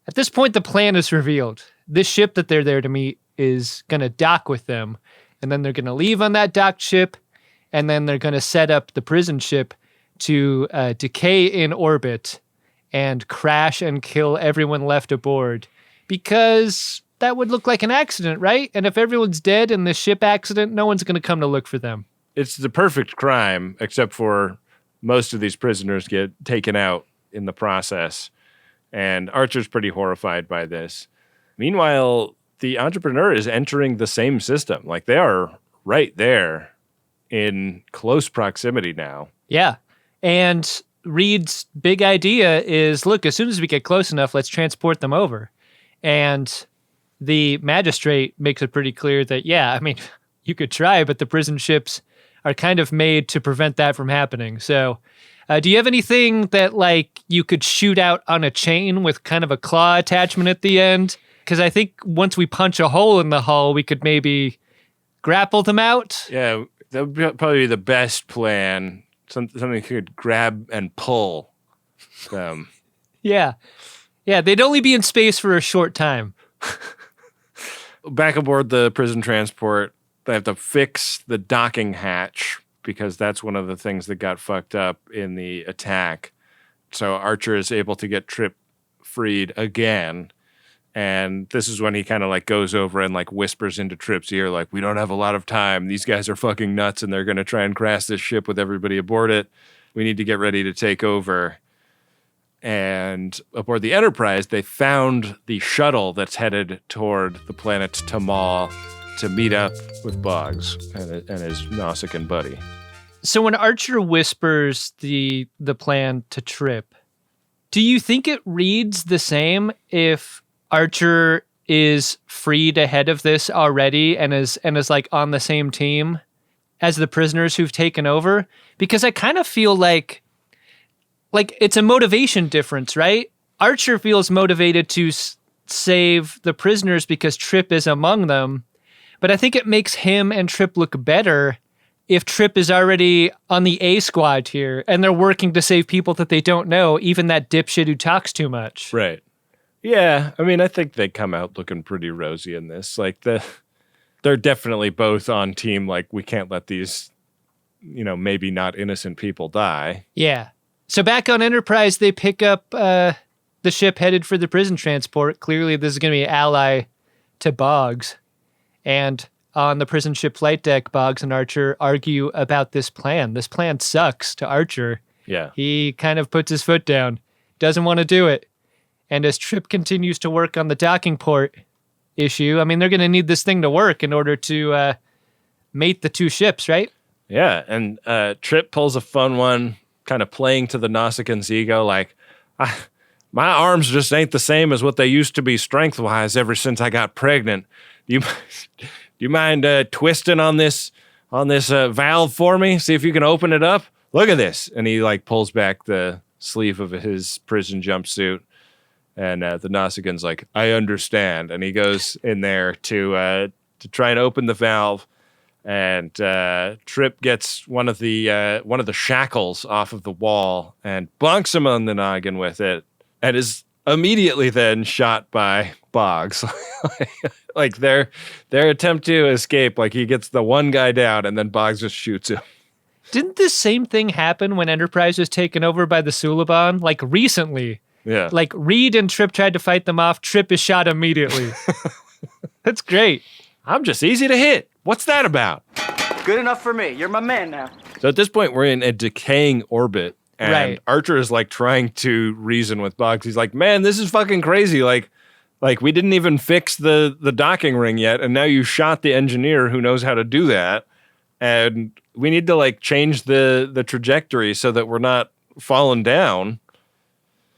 D: At this point, the plan is revealed. This ship that they're there to meet is going to dock with them, and then they're going to leave on that docked ship, and then they're going to set up the prison ship to decay in orbit and crash and kill everyone left aboard, because that would look like an accident, right? And if everyone's dead in this ship accident, no one's going to come to look for them.
E: It's the perfect crime, except for most of these prisoners get taken out in the process. And Archer's pretty horrified by this. Meanwhile, the entrepreneur is entering the same system. Like, they are right there in close proximity now.
D: Yeah. And Reed's big idea is, look, as soon as we get close enough, let's transport them over. And the magistrate makes it pretty clear that, yeah, I mean, you could try, but the prison ships are kind of made to prevent that from happening. So do you have anything that, like, you could shoot out on a chain with kind of a claw attachment at the end? Because I think once we punch a hole in the hull, we could maybe grapple them out.
E: Yeah, that would probably be the best plan. Something you could grab and pull them.
D: Yeah. Yeah, they'd only be in space for a short time.
E: Back aboard the prison transport, they have to fix the docking hatch because that's one of the things that got fucked up in the attack. So Archer is able to get Trip freed again. And this is when he kind of like goes over and like whispers into Trip's ear, like, we don't have a lot of time. These guys are fucking nuts and they're going to try and crash this ship with everybody aboard it. We need to get ready to take over. And aboard the Enterprise, they found the shuttle that's headed toward the planet Tamal to meet up with Boggs and his Nausicaan buddy.
D: So when Archer whispers the plan to Trip, do you think it reads the same if Archer is freed ahead of this already and is like on the same team as the prisoners who've taken over? Because I kind of feel like it's a motivation difference, right? Archer feels motivated to save the prisoners because Trip is among them. But I think it makes him and Trip look better if Trip is already on the A squad here and they're working to save people that they don't know, even that dipshit who talks too much.
E: Right. Yeah. I mean, I think they come out looking pretty rosy in this. Like, they're definitely both on team, like, we can't let these, maybe not innocent people die.
D: Yeah. So back on Enterprise, they pick up the ship headed for the prison transport. Clearly, this is going to be an ally to Boggs. And on the prison ship flight deck, Boggs and Archer argue about this plan. This plan sucks to Archer.
E: Yeah.
D: He kind of puts his foot down, doesn't want to do it. And as Trip continues to work on the docking port issue, I mean, they're going to need this thing to work in order to mate the two ships, right?
E: Yeah, and Trip pulls a fun one, kind of playing to the Nausicaan's ego, like, my arms just ain't the same as what they used to be strength-wise ever since I got pregnant. Do you mind twisting on this valve for me? See if you can open it up? Look at this. And he like pulls back the sleeve of his prison jumpsuit. And the Nausicaa's like, I understand. And he goes in there to try and open the valve. And Trip gets one of the shackles off of the wall and bonks him on the noggin with it, and is immediately then shot by Boggs. Like their attempt to escape, like he gets the one guy down and then Boggs just shoots him.
D: Didn't this same thing happen when Enterprise was taken over by the Suliban? Like recently.
E: Yeah.
D: Like Reed and Trip tried to fight them off. Trip is shot immediately. That's great.
E: I'm just easy to hit. What's that about?
C: Good enough for me. You're my man now.
E: So at this point, we're in a decaying orbit. And
D: right.
E: Archer is like trying to reason with Boggs. He's like, man, this is fucking crazy. Like we didn't even fix the docking ring yet. And now you shot the engineer who knows how to do that. And we need to like change the trajectory so that we're not falling down.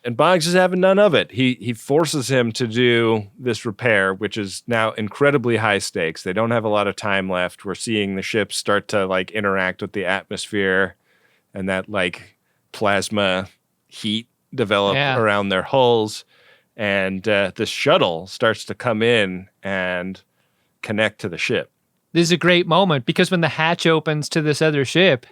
E: And Boggs is having none of it. He forces him to do this repair, which is now incredibly high stakes. They don't have a lot of time left. We're seeing the ships start to like interact with the atmosphere and that like plasma heat develop around their hulls. And this shuttle starts to come in and connect to the ship.
D: This is a great moment because when the hatch opens to this other ship,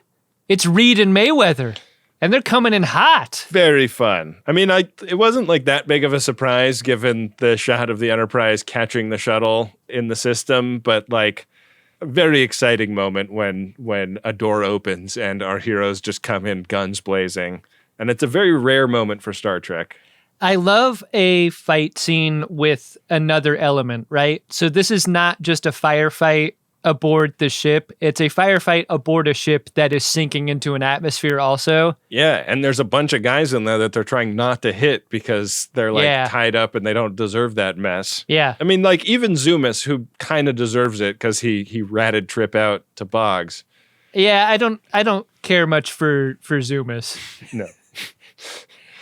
D: it's Reed and Mayweather. And they're coming in hot.
E: Very fun. I mean, it wasn't like that big of a surprise given the shot of the Enterprise catching the shuttle in the system, but like a very exciting moment when a door opens and our heroes just come in guns blazing. And it's a very rare moment for Star Trek.
D: I love a fight scene with another element, right? So this is not just a firefight aboard the ship. It's a firefight aboard a ship that is sinking into an atmosphere also.
E: Yeah, and there's a bunch of guys in there that they're trying not to hit because they're tied up and they don't deserve that mess.
D: Yeah.
E: I mean, like even Zoomis, who kind of deserves it because he ratted Trip out to Boggs.
D: Yeah, I don't care much for Zoomis.
E: No.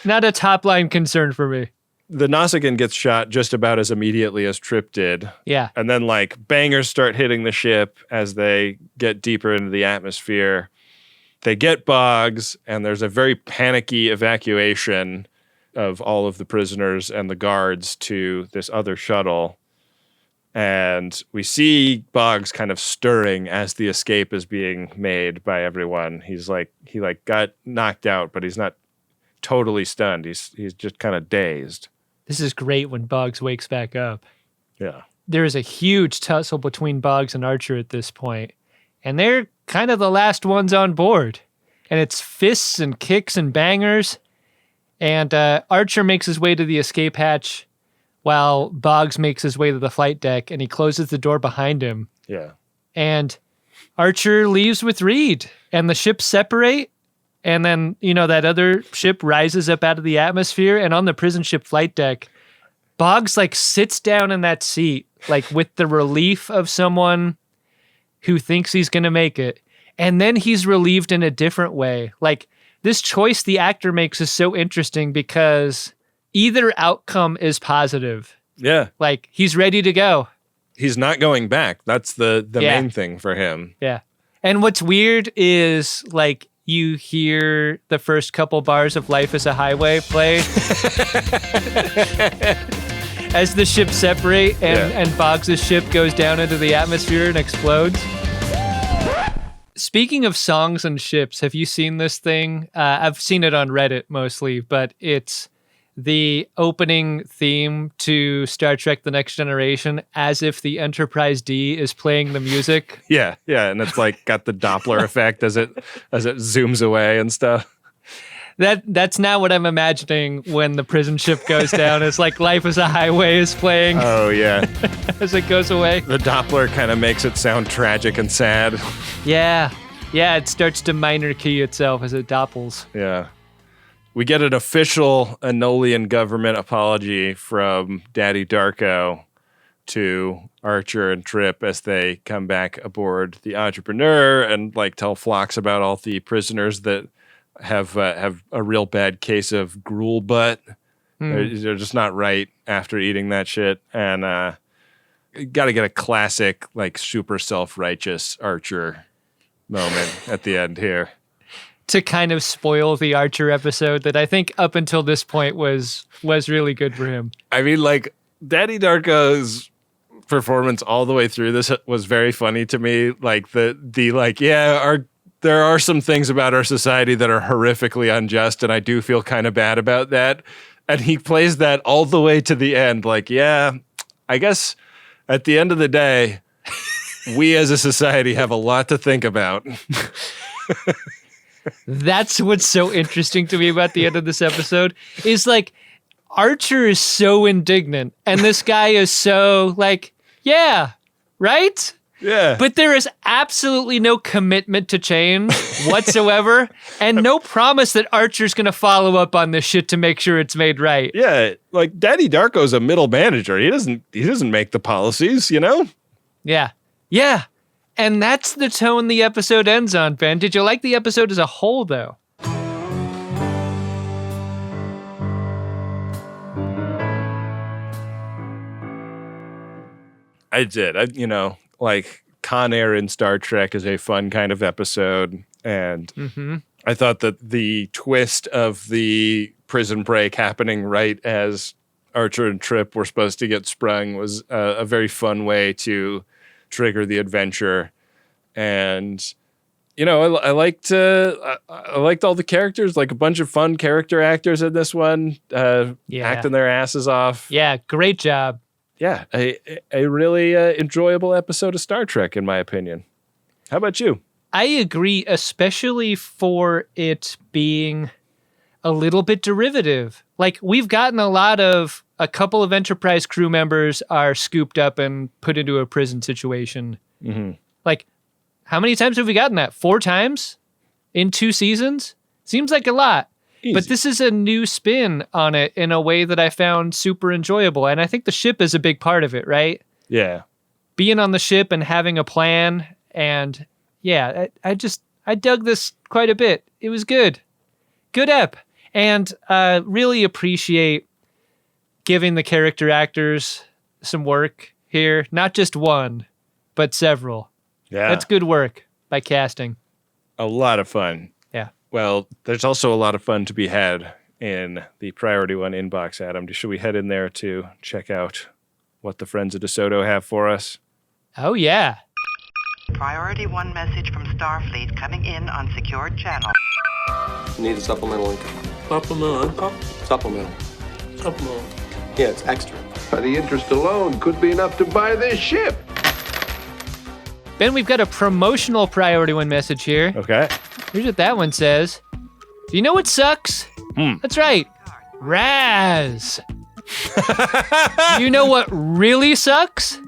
D: Not a top line concern for me.
E: The Nausicaan gets shot just about as immediately as Trip did.
D: Yeah.
E: And then like bangers start hitting the ship as they get deeper into the atmosphere. They get Boggs, and there's a very panicky evacuation of all of the prisoners and the guards to this other shuttle. And we see Boggs kind of stirring as the escape is being made by everyone. He got knocked out, but he's not totally stunned. He's just kind of dazed.
D: This is great when Boggs wakes back up.
E: Yeah.
D: There is a huge tussle between Boggs and Archer at this point, and they're kind of the last ones on board. And it's fists and kicks and bangers. And Archer makes his way to the escape hatch while Boggs makes his way to the flight deck, and he closes the door behind him.
E: Yeah.
D: And Archer leaves with Reed, and the ships separate. And then, that other ship rises up out of the atmosphere, and on the prison ship flight deck, Boggs sits down in that seat, with the relief of someone who thinks he's going to make it. And then he's relieved in a different way. This choice the actor makes is so interesting because either outcome is positive.
E: Yeah.
D: He's ready to go.
E: He's not going back. That's the main thing for him.
D: Yeah. And what's weird is, you hear the first couple bars of Life is a Highway play as the ships separate and Boggs' ship goes down into the atmosphere and explodes. Speaking of songs and ships, have you seen this thing? I've seen it on Reddit mostly, but it's the opening theme to Star Trek The Next Generation as if the Enterprise D is playing the music.
E: Yeah, and it's got the Doppler effect as it zooms away and stuff.
D: That's now what I'm imagining when the prison ship goes down. It's Life is a Highway is playing.
E: Oh, yeah.
D: As it goes away.
E: The Doppler kind of makes it sound tragic and sad.
D: Yeah, it starts to minor key itself as it doppels.
E: Yeah. We get an official Enolian government apology from Daddy Darko to Archer and Trip as they come back aboard the Entrepreneur and tell Phlox about all the prisoners that have a real bad case of gruel butt. They're just not right after eating that shit. And got to get a classic super self-righteous Archer moment at the end here. To
D: kind of spoil the Archer episode that I think up until this point was really good for him.
E: I mean, Daddy Darko's performance all the way through this was very funny to me. There are some things about our society that are horrifically unjust, and I do feel kind of bad about that. And he plays that all the way to the end. I guess at the end of the day, we as a society have a lot to think about.
D: That's what's so interesting to me about the end of this episode is Archer is so indignant and this guy is so yeah, right?
E: Yeah.
D: But there is absolutely no commitment to change whatsoever and no promise that Archer's going to follow up on this shit to make sure it's made right.
E: Yeah, Daddy Darko's a middle manager. He doesn't make the policies,
D: Yeah. Yeah. And that's the tone the episode ends on, Ben. Did you like the episode as a whole, though?
E: I did. Con Air in Star Trek is a fun kind of episode. And I thought that the twist of the prison break happening right as Archer and Trip were supposed to get sprung was a very fun way to trigger the adventure. And I liked all the characters, a bunch of fun character actors in this one, acting their asses off.
D: Yeah, great job.
E: yeah, a really enjoyable episode of Star Trek, in my opinion. How about you?
D: I agree, especially for it being a little bit derivative. Like, we've gotten a couple of Enterprise crew members are scooped up and put into a prison situation.
E: Mm-hmm.
D: Like, how many times have we gotten that? 4 times in 2 seasons? Seems like a lot.
E: Easy.
D: But this is a new spin on it in a way that I found super enjoyable. And I think the ship is a big part of it, right?
E: Yeah.
D: Being on the ship and having a plan. And yeah, I dug this quite a bit. It was good. Good ep. And really appreciate giving the character actors some work here. Not just one, but several.
E: Yeah.
D: That's good work by casting.
E: A lot of fun.
D: Yeah.
E: Well, there's also a lot of fun to be had in the Priority One inbox, Adam. Should we head in there to check out what the friends of DeSoto have for us?
D: Oh, yeah.
J: Priority 1 message from Starfleet coming in on secured channel.
H: Need a supplemental income.
I: Supplemental income?
H: Supplemental.
I: Supplemental.
H: Yeah, it's extra.
A: The interest alone could be enough to buy this ship.
D: Ben, we've got a promotional Priority One message here.
E: Okay.
D: Here's what that one says. Do you know what sucks? That's right. Raz. Do you know what really sucks?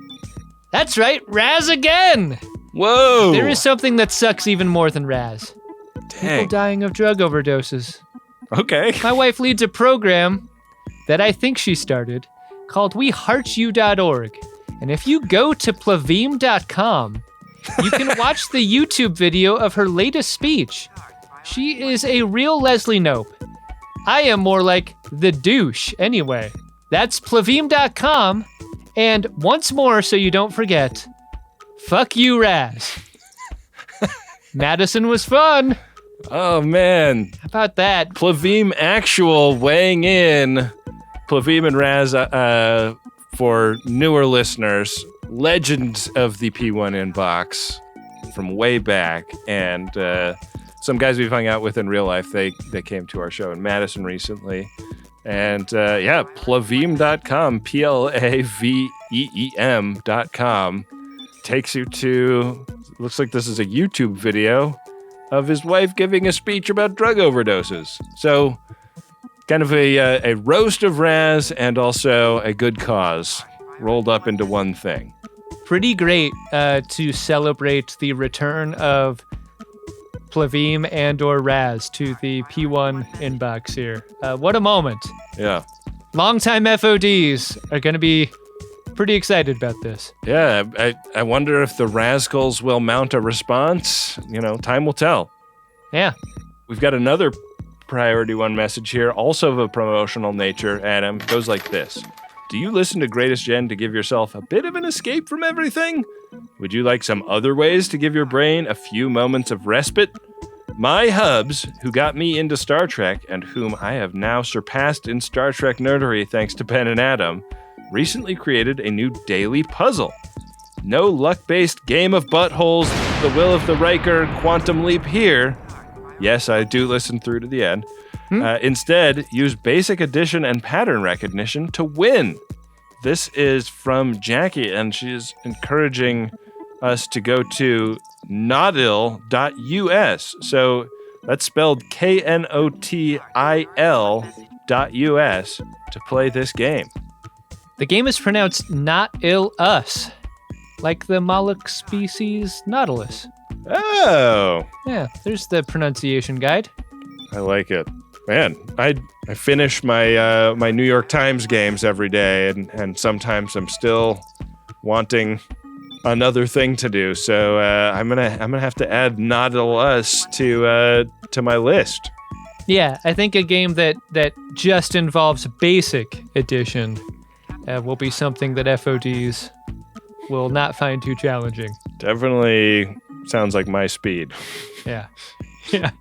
D: That's right. Raz again.
E: Whoa.
D: There is something that sucks even more than Raz. People
E: Dang.
D: dying of drug overdoses.
E: Okay.
D: My wife leads a program that I think she started called WeHeartYou.org. And if you go to plavim.com, you can watch the YouTube video of her latest speech. She is a real Leslie Knope. I am more like the douche anyway. That's plavim.com. And once more, so you don't forget, fuck you, Raz. Madison was fun.
E: Oh, man.
D: How about that?
E: Plavim Actual weighing in. Plavim and Raz, for newer listeners, legends of the P1 inbox from way back. And some guys we've hung out with in real life, they came to our show in Madison recently. And yeah, plavim.com, PLAVEEM.com, takes you to, looks like this is a YouTube video of his wife giving a speech about drug overdoses. So kind of a roast of Raz and also a good cause rolled up into one thing.
D: Pretty great to celebrate the return of Plavim and or Raz to the P1 inbox here. What a moment.
E: Yeah.
D: Longtime FODs are going to be pretty excited about this.
E: Yeah, I wonder if the Razgulls will mount a response. You know, time will tell.
D: Yeah.
E: We've got another Priority One message here, also of a promotional nature, Adam. It goes like this. Do you listen to Greatest Gen to give yourself a bit of an escape from everything? Would you like some other ways to give your brain a few moments of respite? My hubs, who got me into Star Trek and whom I have now surpassed in Star Trek nerdery thanks to Ben and Adam, recently created a new daily puzzle. No luck-based game of buttholes, the will of the Riker, quantum leap here. Yes, I do listen through to the end. Instead, use basic addition and pattern recognition to win. This is from Jackie, and she is encouraging us to go to notil.us. So that's spelled KNOTIL.us to play this game.
D: The game is pronounced not ill us, like the mollusk species Nautilus.
E: Oh.
D: Yeah, there's the pronunciation guide.
E: I like it. Man, I finish my my New York Times games every day, and sometimes I'm still wanting another thing to do. So I'm gonna have to add Nautilus to my list.
D: Yeah, I think a game that just involves basic addition will be something that FODs will not find too challenging.
E: Definitely sounds like my speed.
D: Yeah. Yeah.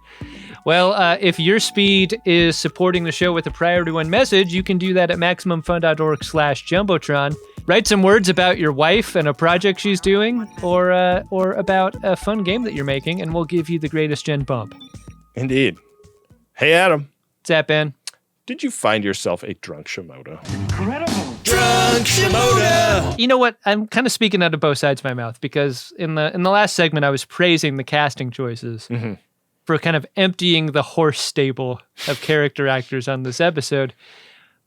D: Well, if your speed is supporting the show with a Priority One message, you can do that at MaximumFun.org/Jumbotron. Write some words about your wife and a project she's doing, or about a fun game that you're making, and we'll give you the Greatest Gen bump.
E: Indeed. Hey, Adam.
D: What's that, Ben?
E: Did you find yourself a drunk Shimoda?
A: Incredible.
E: Drunk Shimoda.
D: You know what? I'm kind of speaking out of both sides of my mouth because in the last segment I was praising the casting choices for kind of emptying the horse stable of character actors on this episode.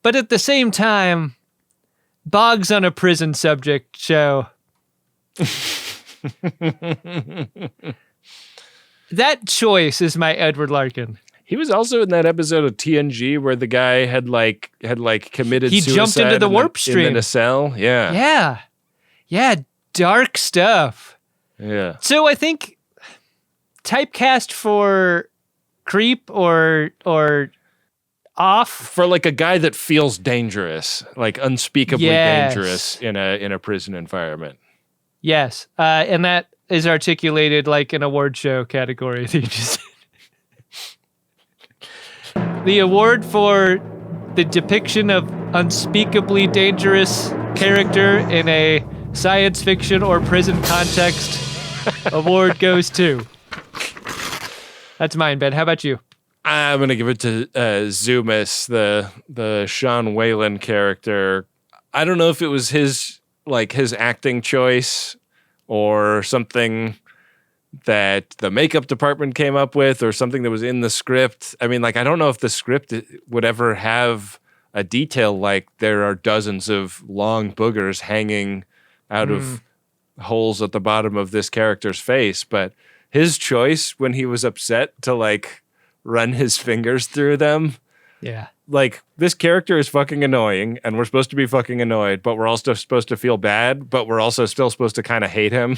D: But at the same time, Boggs on a prison subject show. That choice is my Edward Larkin.
E: He was also in that episode of TNG where the guy had committed suicide.
D: He jumped into the warp stream
E: in a cell. Yeah.
D: Yeah. Dark stuff.
E: Yeah.
D: So I think typecast for creep or off
E: for like a guy that feels dangerous, like unspeakably dangerous in a prison environment.
D: Yes, and that is articulated like an award show category that you just the award for the depiction of unspeakably dangerous character in a science fiction or prison context award goes to. That's mine, Ben. How about you?
E: I'm gonna give it to Zoomis, the Sean Whalen character. I don't know if it was his acting choice or something that the makeup department came up with or something that was in the script. I mean, I don't know if the script would ever have a detail like there are dozens of long boogers hanging out of holes at the bottom of this character's face, but his choice when he was upset to run his fingers through them.
D: Yeah.
E: This character is fucking annoying and we're supposed to be fucking annoyed, but we're also supposed to feel bad, but we're also still supposed to kind of hate him.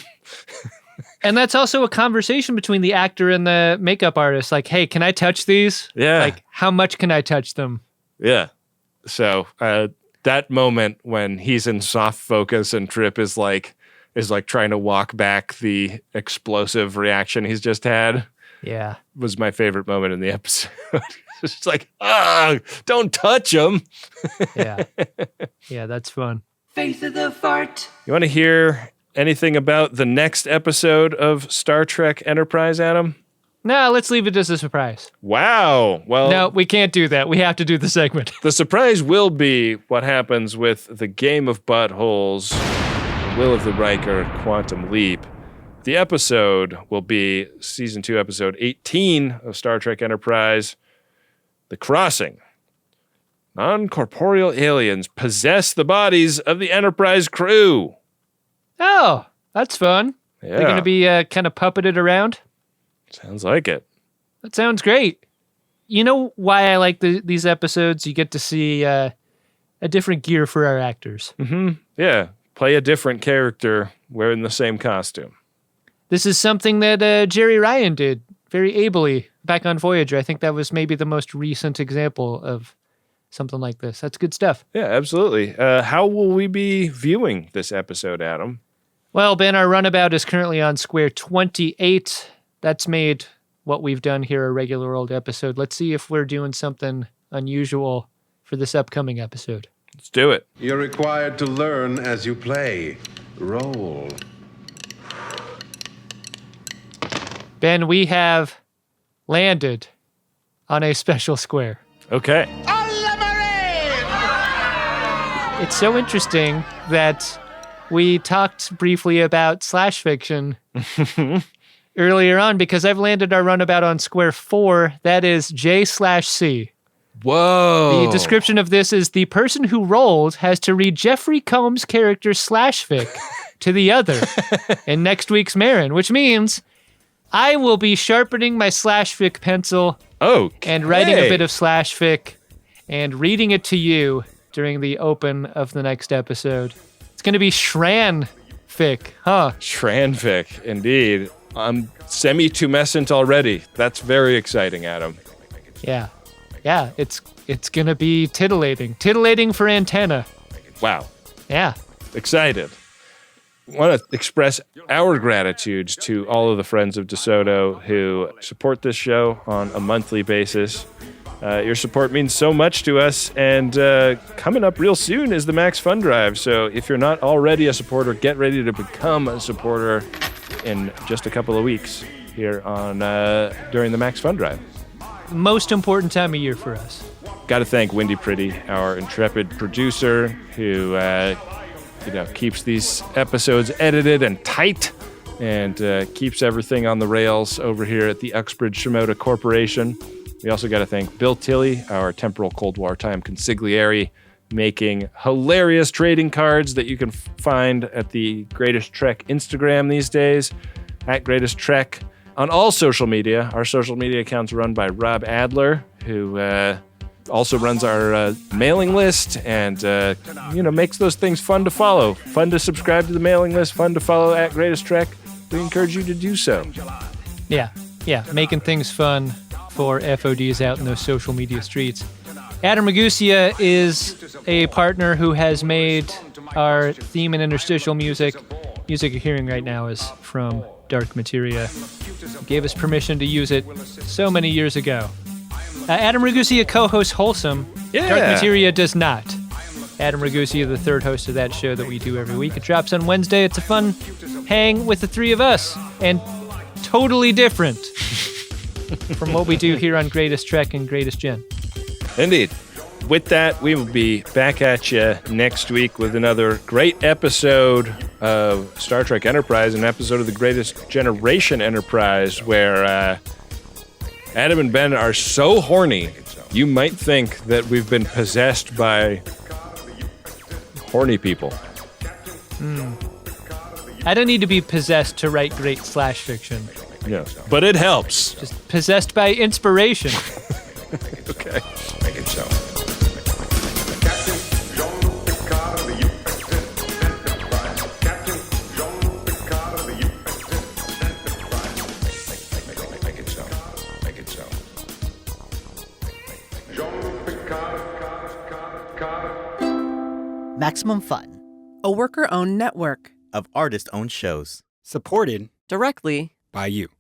D: And that's also a conversation between the actor and the makeup artist. Like, hey, can I touch these?
E: Yeah.
D: How much can I touch them?
E: Yeah. So that moment when he's in soft focus and Trip is trying to walk back the explosive reaction he's just had.
D: Yeah.
E: Was my favorite moment in the episode. It's don't touch him.
D: Yeah. Yeah, that's fun.
C: Face of the fart.
E: You want to hear anything about the next episode of Star Trek Enterprise, Adam?
D: No, let's leave it as a surprise.
E: Wow. Well,
D: no, we can't do that. We have to do the segment.
E: The surprise will be what happens with the Game of Buttholes, the Will of the Riker, Quantum Leap. The episode will be Season 2, Episode 18 of Star Trek Enterprise, The Crossing. Non-corporeal aliens possess the bodies of the Enterprise crew.
D: Oh, that's fun.
E: Yeah.
D: They're going to be kind of puppeted around?
E: Sounds like it.
D: That sounds great. You know why I like these episodes? You get to see a different gear for our actors.
E: Mm-hmm. Yeah. Play a different character wearing the same costume.
D: This is something that Jerry Ryan did very ably back on Voyager. I think that was maybe the most recent example of something like this. That's good stuff.
E: Yeah, absolutely. How will we be viewing this episode, Adam?
D: Well, Ben, our runabout is currently on square 28. That's made what we've done here a regular old episode. Let's see if we're doing something unusual for this upcoming episode.
E: Let's do it.
K: You're required to learn as you play. Roll.
D: Ben, we have landed on a special square.
E: Okay.
D: It's so interesting that we talked briefly about slash fiction earlier on because I've landed our runabout on square 4. That is J/C.
E: Whoa.
D: The description of this is the person who rolled has to read Jeffrey Combs' character slash fic to the other in next week's Marin, which means I will be sharpening my slash fic pencil and writing a bit of slash fic and reading it to you during the open of the next episode. It's going to be Shran fic, huh?
E: Shran fic, indeed. I'm semi-tumescent already. That's very exciting, Adam.
D: Yeah. Yeah, it's going to be titillating. Titillating for antenna.
E: Wow.
D: Yeah.
E: Excited. Want to express our gratitude to all of the friends of DeSoto who support this show on a monthly basis. Your support means so much to us, and coming up real soon is the Max Fund Drive. So if you're not already a supporter, get ready to become a supporter in just a couple of weeks here on during the Max Fund Drive.
D: Most important time of year for us.
E: got to thank Wendy Pretty, our intrepid producer, who keeps these episodes edited and tight and keeps everything on the rails over here at the Uxbridge Shimoda Corporation. We also got to thank Bill Tilley, our temporal Cold War time consigliere, making hilarious trading cards that you can find at the Greatest Trek Instagram these days, at Greatest Trek. On all social media, our social media accounts are run by Rob Adler, who also runs our mailing list and, makes those things fun to follow, fun to subscribe to the mailing list, fun to follow at Greatest Trek. We encourage you to do so.
D: Yeah, making things fun for FODs out in those social media streets. Adam Ragusia is a partner who has made our theme and interstitial music. Music you're hearing right now is from Dark Materia. He gave us permission to use it so many years ago. Adam Ragusia co-hosts Wholesome.
E: Yeah.
D: Dark Materia does not. Adam Ragusia, the third host of that show that we do every week. It drops on Wednesday. It's a fun hang with the three of us, and totally different from what we do here on Greatest Trek and Greatest Gen.
E: Indeed. With that, we will be back at you next week with another great episode of Star Trek Enterprise, an episode of the Greatest Generation Enterprise, where Adam and Ben are so horny, you might think that we've been possessed by horny people.
D: I don't need to be possessed to write great slash fiction.
E: Yes, but it helps.
D: Just possessed by inspiration.
E: Okay. Make it so.
L: Maximum Fun,
M: a worker-owned network
L: of artist-owned shows.
N: Supported
M: directly
N: by you.